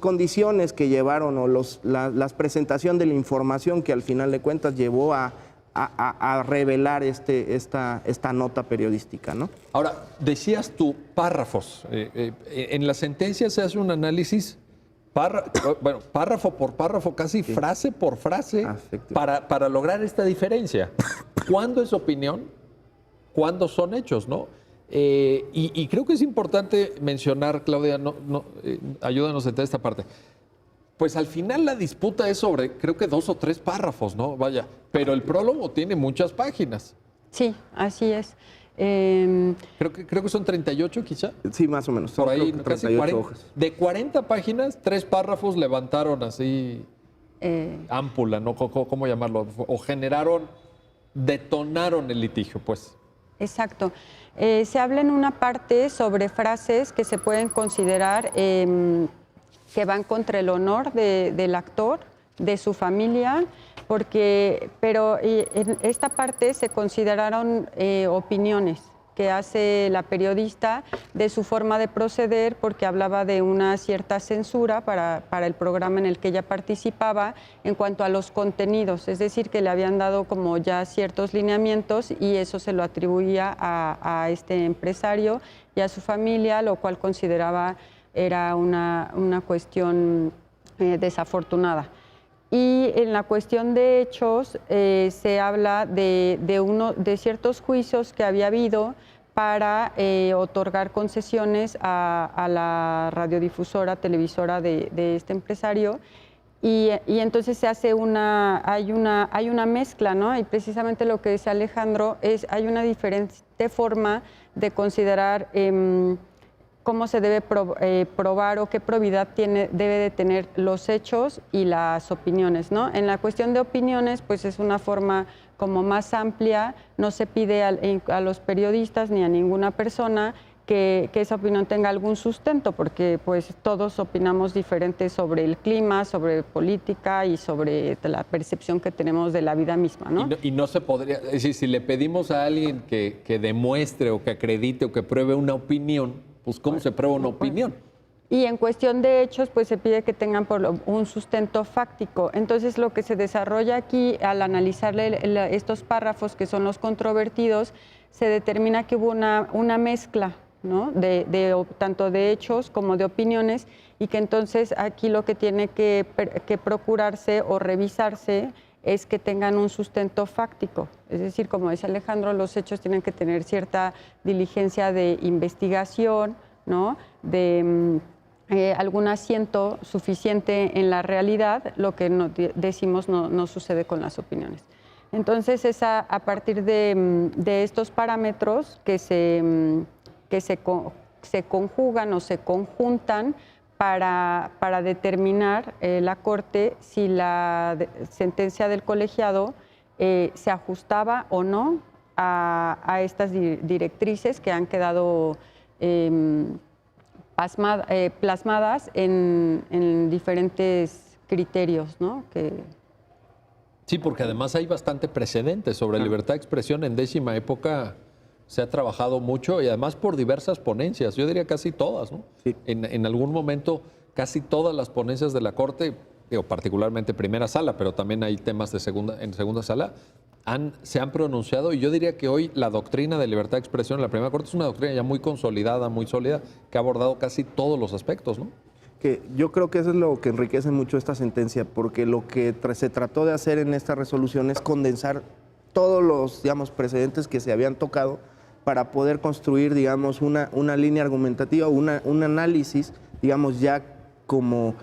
condiciones que llevaron o la presentación de la información que al final de cuentas llevó a revelar esta nota periodística, ¿no? Ahora, decías tú párrafos. En la sentencia se hace un análisis párrafo por párrafo, casi frase por frase, para lograr esta diferencia. ¿Cuándo es opinión? ¿Cuándo son hechos, no? Y creo que es importante mencionar, Claudia, ayúdanos en toda esta parte. Pues al final la disputa es sobre, creo que 2 o 3 párrafos, ¿no? Vaya, pero el prólogo tiene muchas páginas. Sí, así es. Creo que son 38 quizá. Sí, más o menos. Por ahí, creo que casi 38 40. hojas. De 40 páginas, 3 párrafos levantaron así ámpula, ¿no? ¿Cómo llamarlo? O detonaron el litigio, pues. Exacto. Se habla en una parte sobre frases que se pueden considerar que van contra el honor del actor, de su familia, pero en esta parte se consideraron opiniones que hace la periodista de su forma de proceder, porque hablaba de una cierta censura para el programa en el que ella participaba en cuanto a los contenidos, es decir, que le habían dado como ya ciertos lineamientos y eso se lo atribuía a este empresario y a su familia, lo cual consideraba era una cuestión desafortunada. Y en la cuestión de hechos se habla de ciertos juicios que había habido para otorgar concesiones a la radiodifusora, televisora de este empresario, y entonces se hace hay una mezcla, ¿no? Y precisamente lo que dice Alejandro hay una diferente forma de considerar cómo se debe probar o qué probidad debe de tener los hechos y las opiniones, ¿no? En la cuestión de opiniones, pues es una forma como más amplia, no se pide a los periodistas ni a ninguna persona que esa opinión tenga algún sustento, porque pues todos opinamos diferente sobre el clima, sobre política y sobre la percepción que tenemos de la vida misma, ¿no? Y no se podría, es decir, si le pedimos a alguien que demuestre o que acredite o que pruebe una opinión, pues ¿cómo se prueba una opinión? Y en cuestión de hechos, pues se pide que tengan un sustento fáctico. Entonces, lo que se desarrolla aquí, al analizarle estos párrafos que son los controvertidos, se determina que hubo una mezcla, ¿no? Tanto de hechos como de opiniones, y que entonces aquí lo que tiene que procurarse o revisarse es que tengan un sustento fáctico. Es decir, como dice Alejandro, los hechos tienen que tener cierta diligencia de investigación, ¿no? De algún asiento suficiente en la realidad, lo que decimos no sucede con las opiniones. Entonces, es a partir de estos parámetros que se conjugan o se conjuntan para determinar la Corte si la sentencia del colegiado se ajustaba o no a estas directrices que han quedado plasmadas en diferentes criterios, ¿no? Sí, porque además hay bastante precedentes sobre libertad de expresión. En décima época se ha trabajado mucho y además por diversas ponencias, yo diría casi todas, ¿no? Sí. En algún momento casi todas las ponencias de la Corte, digo, particularmente primera sala, pero también hay temas de en segunda sala, se han pronunciado, y yo diría que hoy la doctrina de libertad de expresión en la primera Corte es una doctrina ya muy consolidada, muy sólida, que ha abordado casi todos los aspectos, ¿no? Que yo creo que eso es lo que enriquece mucho esta sentencia, porque lo que se trató de hacer en esta resolución es condensar todos los, digamos, precedentes que se habían tocado para poder construir, digamos, una línea argumentativa, un análisis, digamos, ya como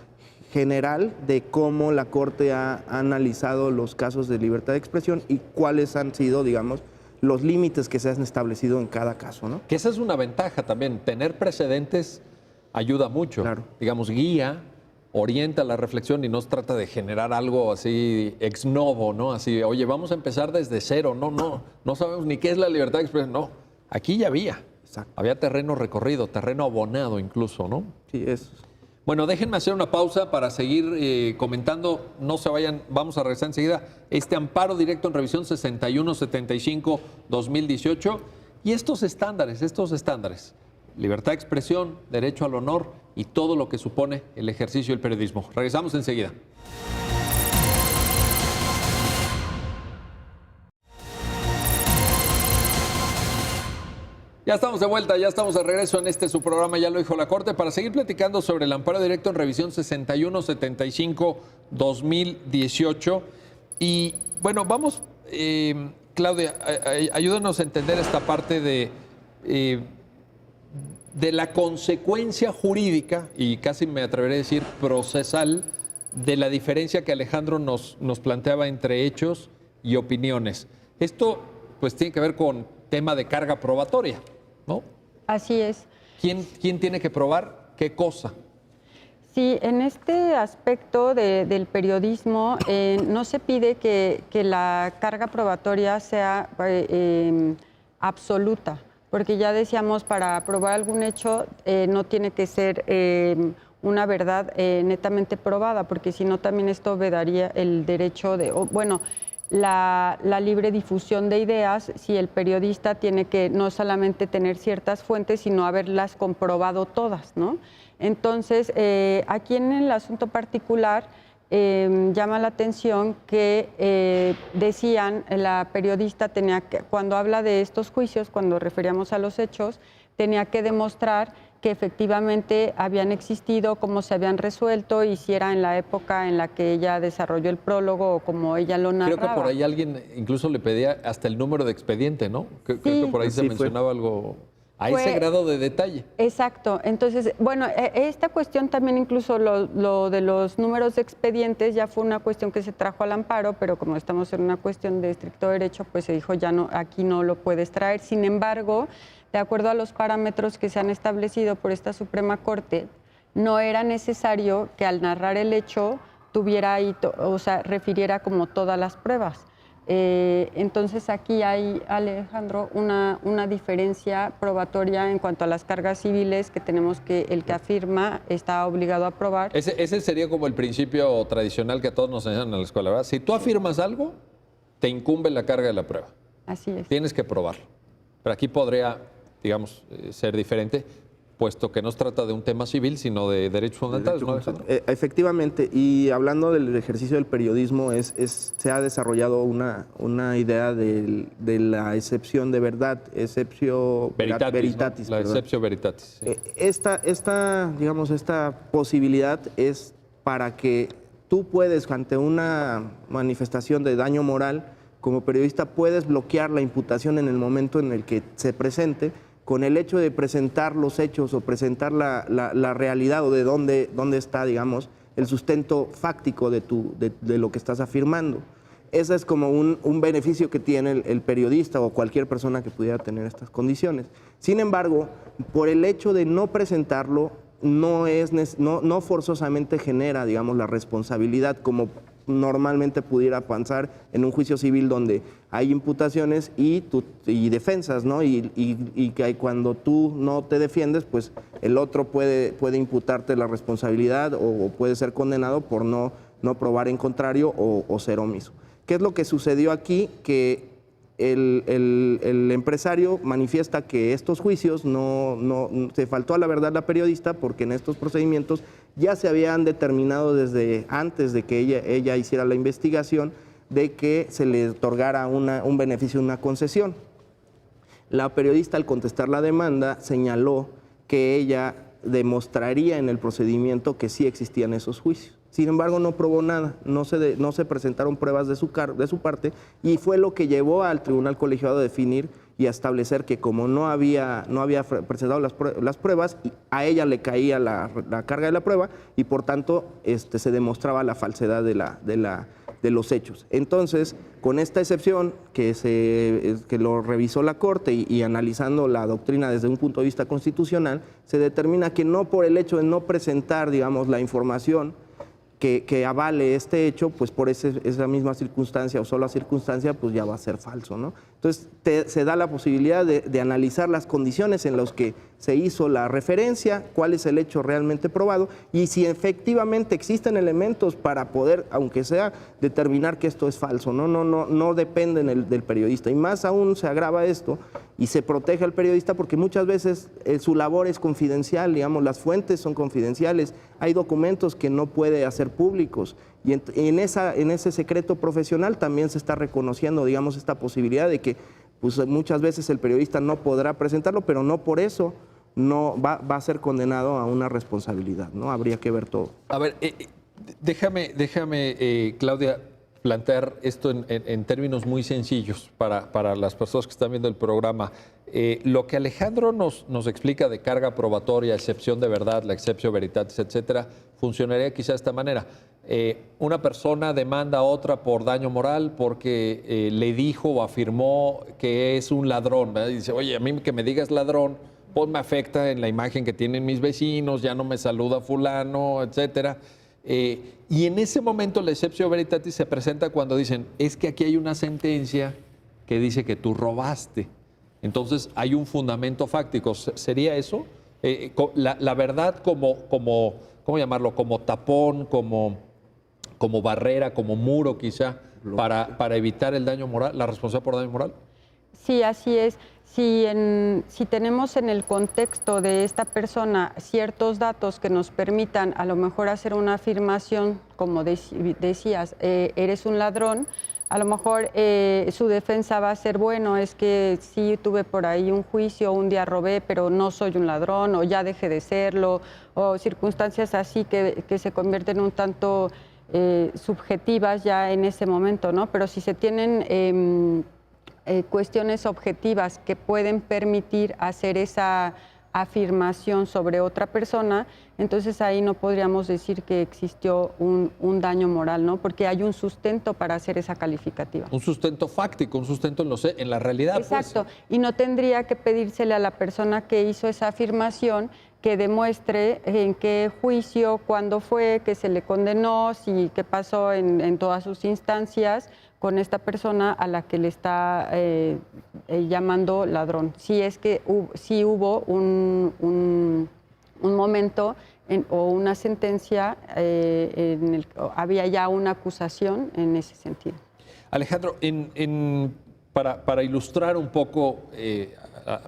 general de cómo la Corte ha analizado los casos de libertad de expresión y cuáles han sido, digamos, los límites que se han establecido en cada caso, ¿no? Que esa es una ventaja también, tener precedentes ayuda mucho. Claro. Digamos, guía, orienta la reflexión y no se trata de generar algo así ex novo, ¿no? Así, oye, vamos a empezar desde cero. No sabemos ni qué es la libertad de expresión. No, aquí ya había. Exacto. Había terreno recorrido, terreno abonado incluso, ¿no? Sí, eso. Bueno, déjenme hacer una pausa para seguir comentando. No se vayan, vamos a regresar enseguida. Este amparo directo en revisión 6175-2018 y estos estándares. Libertad de expresión, derecho al honor y todo lo que supone el ejercicio del periodismo. Regresamos enseguida. Ya estamos de vuelta, ya estamos de regreso en su programa, ya lo dijo la Corte, para seguir platicando sobre el amparo directo en revisión 6175-2018. Y bueno, vamos, Claudia, ayúdanos a entender esta parte de la consecuencia jurídica, y casi me atreveré a decir procesal, de la diferencia que Alejandro nos planteaba entre hechos y opiniones. Esto pues tiene que ver con tema de carga probatoria, ¿no? Así es. ¿Quién tiene que probar qué cosa? Sí, en este aspecto del periodismo no se pide que la carga probatoria sea absoluta, porque ya decíamos, para probar algún hecho no tiene que ser una verdad netamente probada, porque si no también esto vedaría el derecho la libre difusión de ideas, si el periodista tiene que no solamente tener ciertas fuentes, sino haberlas comprobado todas, ¿no? Entonces, aquí en el asunto particular llama la atención que decían, la periodista tenía que, cuando habla de estos juicios, cuando referíamos a los hechos, tenía que demostrar que efectivamente habían existido, cómo se habían resuelto y si era en la época en la que ella desarrolló el prólogo o como ella lo narraba. Creo que por ahí alguien incluso le pedía hasta el número de expediente, ¿no? Creo que por ahí se mencionaba algo a ese grado de detalle. Exacto. Entonces, bueno, esta cuestión también, incluso lo de los números de expedientes, ya fue una cuestión que se trajo al amparo, pero como estamos en una cuestión de estricto derecho, pues se dijo ya no, aquí no lo puedes traer. Sin embargo, de acuerdo a los parámetros que se han establecido por esta Suprema Corte, no era necesario que al narrar el hecho tuviera ahí, refiriera como todas las pruebas. Entonces aquí hay, Alejandro, una diferencia probatoria en cuanto a las cargas civiles que tenemos que el que afirma está obligado a probar. Ese sería como el principio tradicional que a todos nos enseñan en la escuela, ¿verdad? Si tú afirmas algo, te incumbe la carga de la prueba. Así es. Tienes que probarlo. Pero aquí podría, digamos, ser diferente, puesto que no se trata de un tema civil, sino de derechos fundamentales, ¿no, Alejandro? Efectivamente, y hablando del ejercicio del periodismo, se ha desarrollado una idea de la excepción de verdad, exceptio veritatis. ¿No? La exceptio veritatis. Sí. Esta posibilidad es para que tú puedes, ante una manifestación de daño moral, como periodista puedes bloquear la imputación en el momento en el que se presente, con el hecho de presentar los hechos o presentar la realidad o de dónde está, digamos, el sustento fáctico de lo que estás afirmando. Ese es como un beneficio que tiene el periodista o cualquier persona que pudiera tener estas condiciones. Sin embargo, por el hecho de no presentarlo, no forzosamente genera, digamos, la responsabilidad, como normalmente pudiera avanzar en un juicio civil donde hay imputaciones y defensas, ¿no? Y que cuando tú no te defiendes, pues el otro puede imputarte la responsabilidad o puede ser condenado por no probar en contrario o ser omiso. ¿Qué es lo que sucedió aquí? Que el empresario manifiesta que estos juicios se faltó a la verdad la periodista, porque en estos procedimientos ya se habían determinado desde antes de que ella hiciera la investigación de que se le otorgara un beneficio, una concesión. La periodista, al contestar la demanda, señaló que ella demostraría en el procedimiento que sí existían esos juicios. Sin embargo, no probó nada, no se presentaron pruebas de su parte, y fue lo que llevó al Tribunal Colegiado a definir y a establecer que como no había presentado las pruebas, a ella le caía la carga de la prueba y por tanto se demostraba la falsedad de los hechos. Entonces, con esta excepción que lo revisó la Corte y analizando la doctrina desde un punto de vista constitucional, se determina que no por el hecho de no presentar, digamos, la información que avale este hecho, pues por esa misma circunstancia o sola circunstancia, pues ya va a ser falso, ¿no? Entonces, se da la posibilidad de analizar las condiciones en las que se hizo la referencia, cuál es el hecho realmente probado y si efectivamente existen elementos para poder, aunque sea, determinar que esto es falso, no depende del periodista. Y más aún se agrava esto y se protege al periodista porque muchas veces su labor es confidencial, digamos, las fuentes son confidenciales, hay documentos que no puede hacer públicos y en ese secreto profesional también se está reconociendo, digamos, esta posibilidad de que pues, muchas veces el periodista no podrá presentarlo, pero no por eso no va a ser condenado a una responsabilidad, ¿no? Habría que ver todo. A ver, déjame, Claudia, plantear esto en términos muy sencillos para las personas que están viendo el programa. Lo que Alejandro nos explica de carga probatoria, excepción de verdad, la exceptio veritatis, etcétera, funcionaría quizá de esta manera. Una persona demanda a otra por daño moral porque le dijo o afirmó que es un ladrón, ¿verdad? Y dice, oye, a mí que me digas ladrón, pues me afecta en la imagen que tienen mis vecinos, ya no me saluda fulano, etcétera. Y en ese momento la exceptio veritatis se presenta cuando dicen, es que aquí hay una sentencia que dice que tú robaste. Entonces hay un fundamento fáctico. ¿Sería eso? La verdad como, ¿cómo llamarlo? Como tapón, como barrera, como muro quizá, para evitar el daño moral, la responsabilidad por daño moral. Sí, así es. Si tenemos en el contexto de esta persona ciertos datos que nos permitan a lo mejor hacer una afirmación, como decías, eres un ladrón, a lo mejor su defensa va a ser, bueno, es que sí tuve por ahí un juicio, un día robé, pero no soy un ladrón, o ya dejé de serlo, o circunstancias así que se convierten un tanto subjetivas ya en ese momento, ¿no? Pero si se tienen cuestiones objetivas que pueden permitir hacer esa afirmación sobre otra persona, entonces ahí no podríamos decir que existió un daño moral, ¿no? Porque hay un sustento para hacer esa calificativa. Un sustento fáctico, un sustento en la realidad. Exacto, pues. Y no tendría que pedírsele a la persona que hizo esa afirmación que demuestre en qué juicio, cuándo fue, que se le condenó, qué pasó en todas sus instancias con esta persona a la que le está llamando ladrón. Si es que sí hubo un momento o una sentencia en el que había ya una acusación en ese sentido. Alejandro, para ilustrar un poco,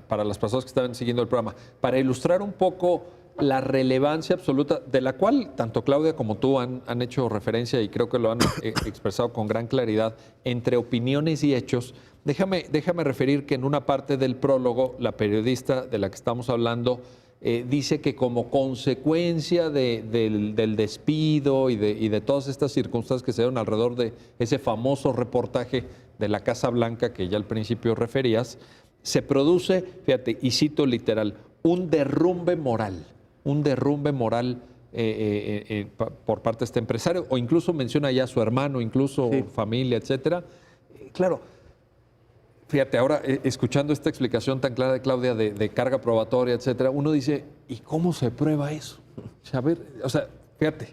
para las personas que estaban siguiendo el programa, para ilustrar un poco la relevancia absoluta, de la cual tanto Claudia como tú han hecho referencia y creo que lo han expresado con gran claridad, entre opiniones y hechos, déjame referir que en una parte del prólogo, la periodista de la que estamos hablando dice que como consecuencia del despido y de todas estas circunstancias que se dieron alrededor de ese famoso reportaje de la Casa Blanca que ya al principio referías, se produce, fíjate, y cito literal, un derrumbe moral por parte de este empresario, o incluso menciona ya a su hermano, incluso sí, familia, etcétera. Claro, fíjate, ahora escuchando esta explicación tan clara de Claudia de carga probatoria, etcétera, uno dice, ¿y cómo se prueba eso? O sea, fíjate,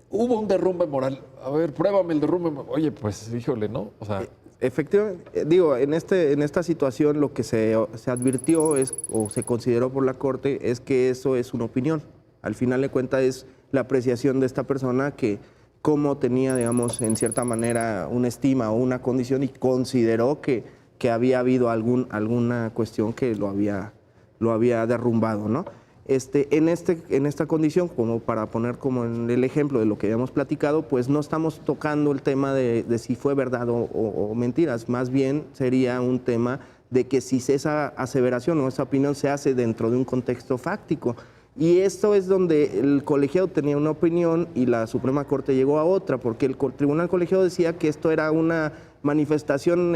Hubo un derrumbe moral. A ver, pruébame el derrumbe moral. Oye, pues, híjole, ¿no? O sea, Efectivamente, digo, en esta situación lo que se advirtió o se consideró por la Corte es que eso es una opinión. Al final de cuentas es la apreciación de esta persona que cómo tenía, digamos, en cierta manera una estima o una condición y consideró que había habido alguna cuestión que lo había derrumbado, ¿no? En esta condición, como para poner como en el ejemplo de lo que habíamos platicado, pues no estamos tocando el tema de si fue verdad o mentiras, más bien sería un tema de que si esa aseveración o esa opinión se hace dentro de un contexto fáctico. Y esto es donde el colegiado tenía una opinión y la Suprema Corte llegó a otra, porque el tribunal colegiado decía que esto era una manifestación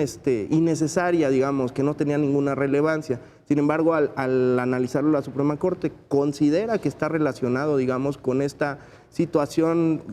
innecesaria, digamos, que no tenía ninguna relevancia. Sin embargo, al analizarlo la Suprema Corte, considera que está relacionado, digamos, con esta situación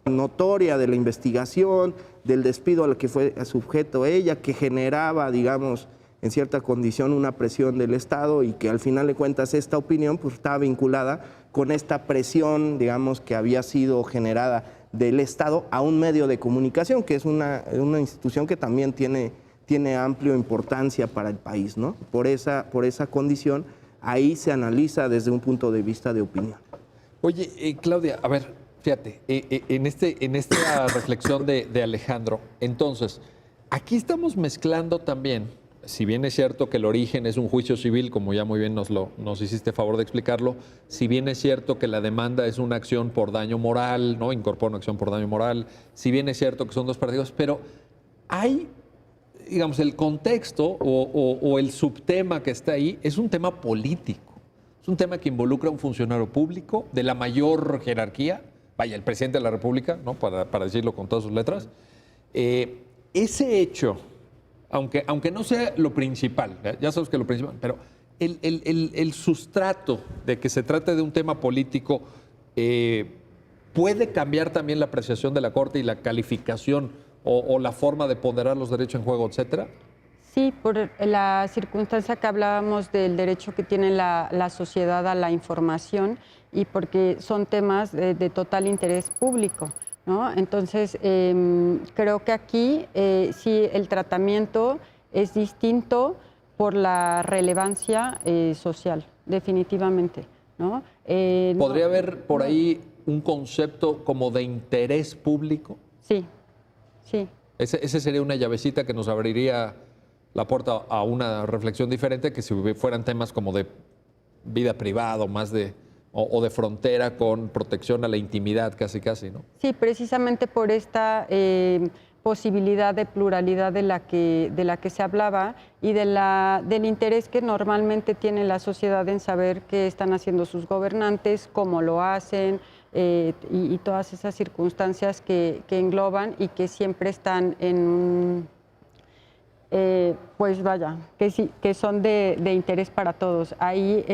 notoria de la investigación, del despido al que fue sujeto ella, que generaba, digamos, en cierta condición una presión del Estado y que al final de cuentas esta opinión pues estaba vinculada con esta presión, digamos, que había sido generada del Estado a un medio de comunicación, que es una institución que también tiene amplia importancia para el país, ¿no? Por esa condición, ahí se analiza desde un punto de vista de opinión. oye, Claudia, a ver, fíjate, en esta reflexión de Alejandro, entonces, aquí estamos mezclando también, si bien es cierto que el origen es un juicio civil, como ya muy bien nos hiciste favor de explicarlo, si bien es cierto que la demanda es una acción por daño moral, ¿no? Incorpora una acción por daño moral, si bien es cierto que son dos partidos, pero hay, digamos, el contexto o el subtema que está ahí es un tema político. Es un tema que involucra a un funcionario público de la mayor jerarquía, vaya, el presidente de la República, ¿no? Para decirlo con todas sus letras. Ese hecho, aunque no sea lo principal, ya sabes que lo principal, pero el sustrato de que se trate de un tema político puede cambiar también la apreciación de la Corte y la calificación o la forma de ponderar los derechos en juego, etcétera. Sí, por la circunstancia que hablábamos del derecho que tiene la sociedad a la información y porque son temas de total interés público, ¿no? Entonces, creo que aquí sí el tratamiento es distinto por la relevancia social, definitivamente, ¿no? ¿Podría haber por ahí un concepto como de interés público? Sí, sí. Ese sería una llavecita que nos abriría la puerta a una reflexión diferente que si fueran temas como de vida privada, más o de frontera con protección a la intimidad, casi, ¿no? Sí, precisamente por esta posibilidad de pluralidad de la que se hablaba y del interés que normalmente tiene la sociedad en saber qué están haciendo sus gobernantes, cómo lo hacen y todas esas circunstancias que engloban y que siempre están en pues vaya, que son de interés para todos. Ahí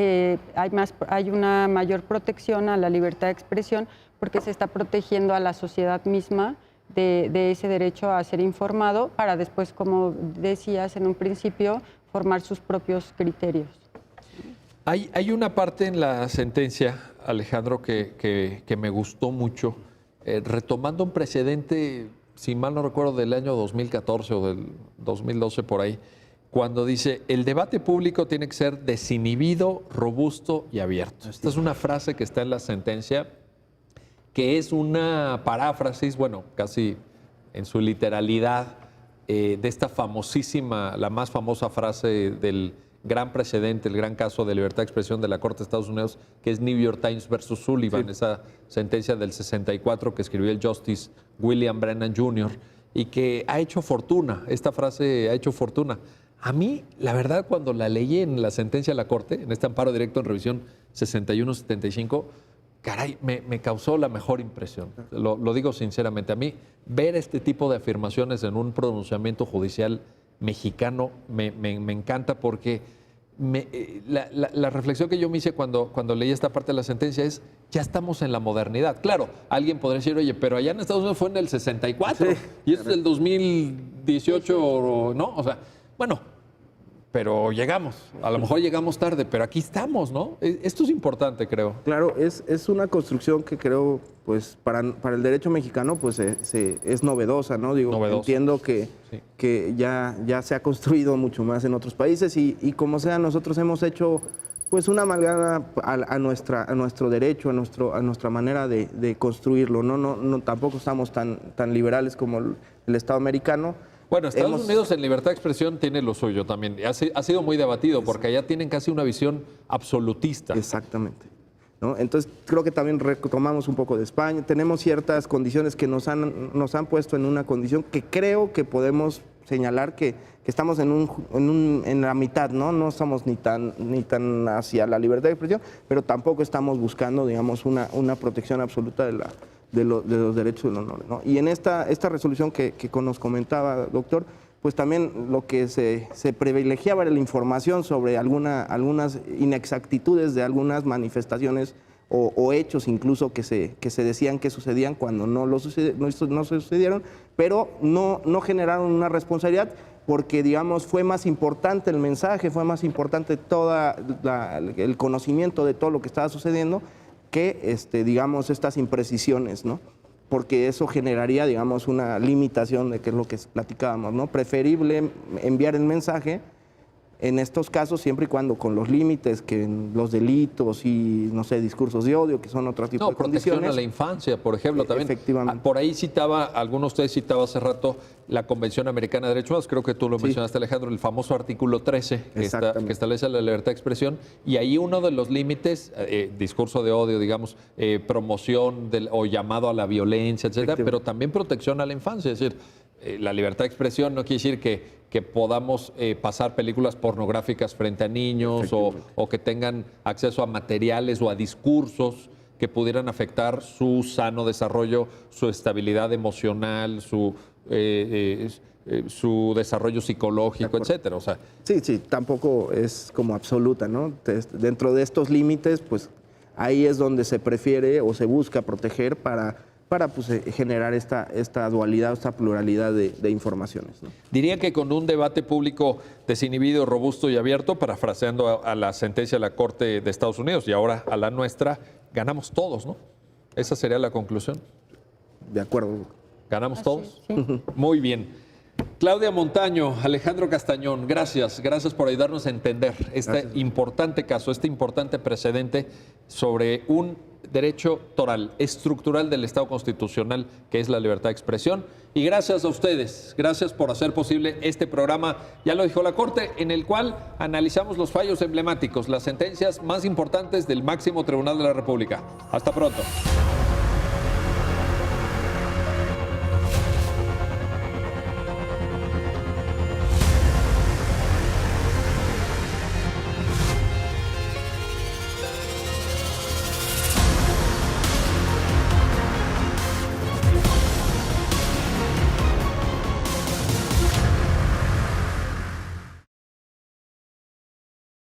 hay una mayor protección a la libertad de expresión porque se está protegiendo a la sociedad misma de ese derecho a ser informado para después, como decías en un principio, formar sus propios criterios. Hay una parte en la sentencia, Alejandro, que me gustó mucho, retomando un precedente, si mal no recuerdo, del año 2014 o del 2012 por ahí, cuando dice, el debate público tiene que ser desinhibido, robusto y abierto. Esta es una frase que está en la sentencia, que es una paráfrasis, bueno, casi en su literalidad, de esta famosísima, la más famosa frase del gran precedente, el gran caso de libertad de expresión de la Corte de Estados Unidos, que es New York Times versus Sullivan, sí. Esa sentencia del 64 que escribió el Justice William Brennan Jr. y que ha hecho fortuna, esta frase ha hecho fortuna. A mí, la verdad, cuando la leí en la sentencia de la Corte, en este amparo directo en revisión 61-75, caray, me causó la mejor impresión. Lo digo sinceramente. A mí, ver este tipo de afirmaciones en un pronunciamiento judicial mexicano me encanta porque la reflexión que yo me hice cuando leí esta parte de la sentencia es, ya estamos en la modernidad. Claro, alguien podría decir, oye, pero allá en Estados Unidos fue en el 64 sí, y esto es del 2018, ¿no? O sea, bueno, pero llegamos. A lo mejor llegamos tarde, pero aquí estamos, ¿no? Esto es importante, creo. Claro, es una construcción que creo, pues, para el derecho mexicano, pues, es novedosa, ¿no? Digo, Novedosa. entiendo que, Sí. que ya se ha construido mucho más en otros países y como sea, nosotros hemos hecho, pues, una amalgama a nuestro derecho, a nuestra manera de construirlo, ¿no? No, tampoco estamos tan liberales como el Estado americano. Bueno, Estados Unidos en libertad de expresión tiene lo suyo también. Ha sido muy debatido porque allá tienen casi una visión absolutista. Exactamente, ¿no? Entonces, creo que también retomamos un poco de España. Tenemos ciertas condiciones que nos han puesto en una condición que creo que podemos señalar que estamos en la mitad, ¿no? No estamos ni tan hacia la libertad de expresión, pero tampoco estamos buscando, digamos, una protección absoluta de los derechos del honor, ¿no? Y en esta resolución que nos comentaba, doctor, pues también lo que se privilegiaba era la información sobre algunas inexactitudes de algunas manifestaciones o hechos incluso que se decían que sucedían cuando no sucedieron, pero no generaron una responsabilidad porque, digamos, fue más importante el mensaje, fue más importante todo el conocimiento de todo lo que estaba sucediendo que, digamos, estas imprecisiones, ¿no? Porque eso generaría, digamos, una limitación de qué es lo que platicábamos, ¿no? Preferible enviar el mensaje en estos casos siempre y cuando con los límites que los delitos y, no sé, discursos de odio, que son otro tipo de protección condiciones. a la infancia, por ejemplo, también. Efectivamente. Por ahí alguno de ustedes citaba hace rato la Convención Americana de Derechos Humanos, creo que tú lo mencionaste, Alejandro, el famoso artículo 13 que establece la libertad de expresión, y ahí uno de los límites, discurso de odio, digamos, promoción o llamado a la violencia, etcétera, pero también protección a la infancia, es decir, la libertad de expresión no quiere decir que podamos pasar películas pornográficas frente a niños o que tengan acceso a materiales o a discursos que pudieran afectar su sano desarrollo, su estabilidad emocional, su desarrollo psicológico, etcétera. O sea, sí, tampoco es como absoluta, ¿no? Dentro de estos límites, pues ahí es donde se prefiere o se busca proteger para pues, generar esta dualidad, esta pluralidad de informaciones, ¿no? Diría que con un debate público desinhibido, robusto y abierto, parafraseando a la sentencia de la Corte de Estados Unidos y ahora a la nuestra, ganamos todos, ¿no? Esa sería la conclusión. De acuerdo. ¿Ganamos todos? Sí. Muy bien. Claudia Montaño, Alejandro Castañón, gracias por ayudarnos a entender este importante caso, este importante precedente sobre un derecho toral, estructural del Estado constitucional, que es la libertad de expresión. Y gracias a ustedes, gracias por hacer posible este programa, ya lo dijo la Corte, en el cual analizamos los fallos emblemáticos, las sentencias más importantes del máximo tribunal de la República. Hasta pronto.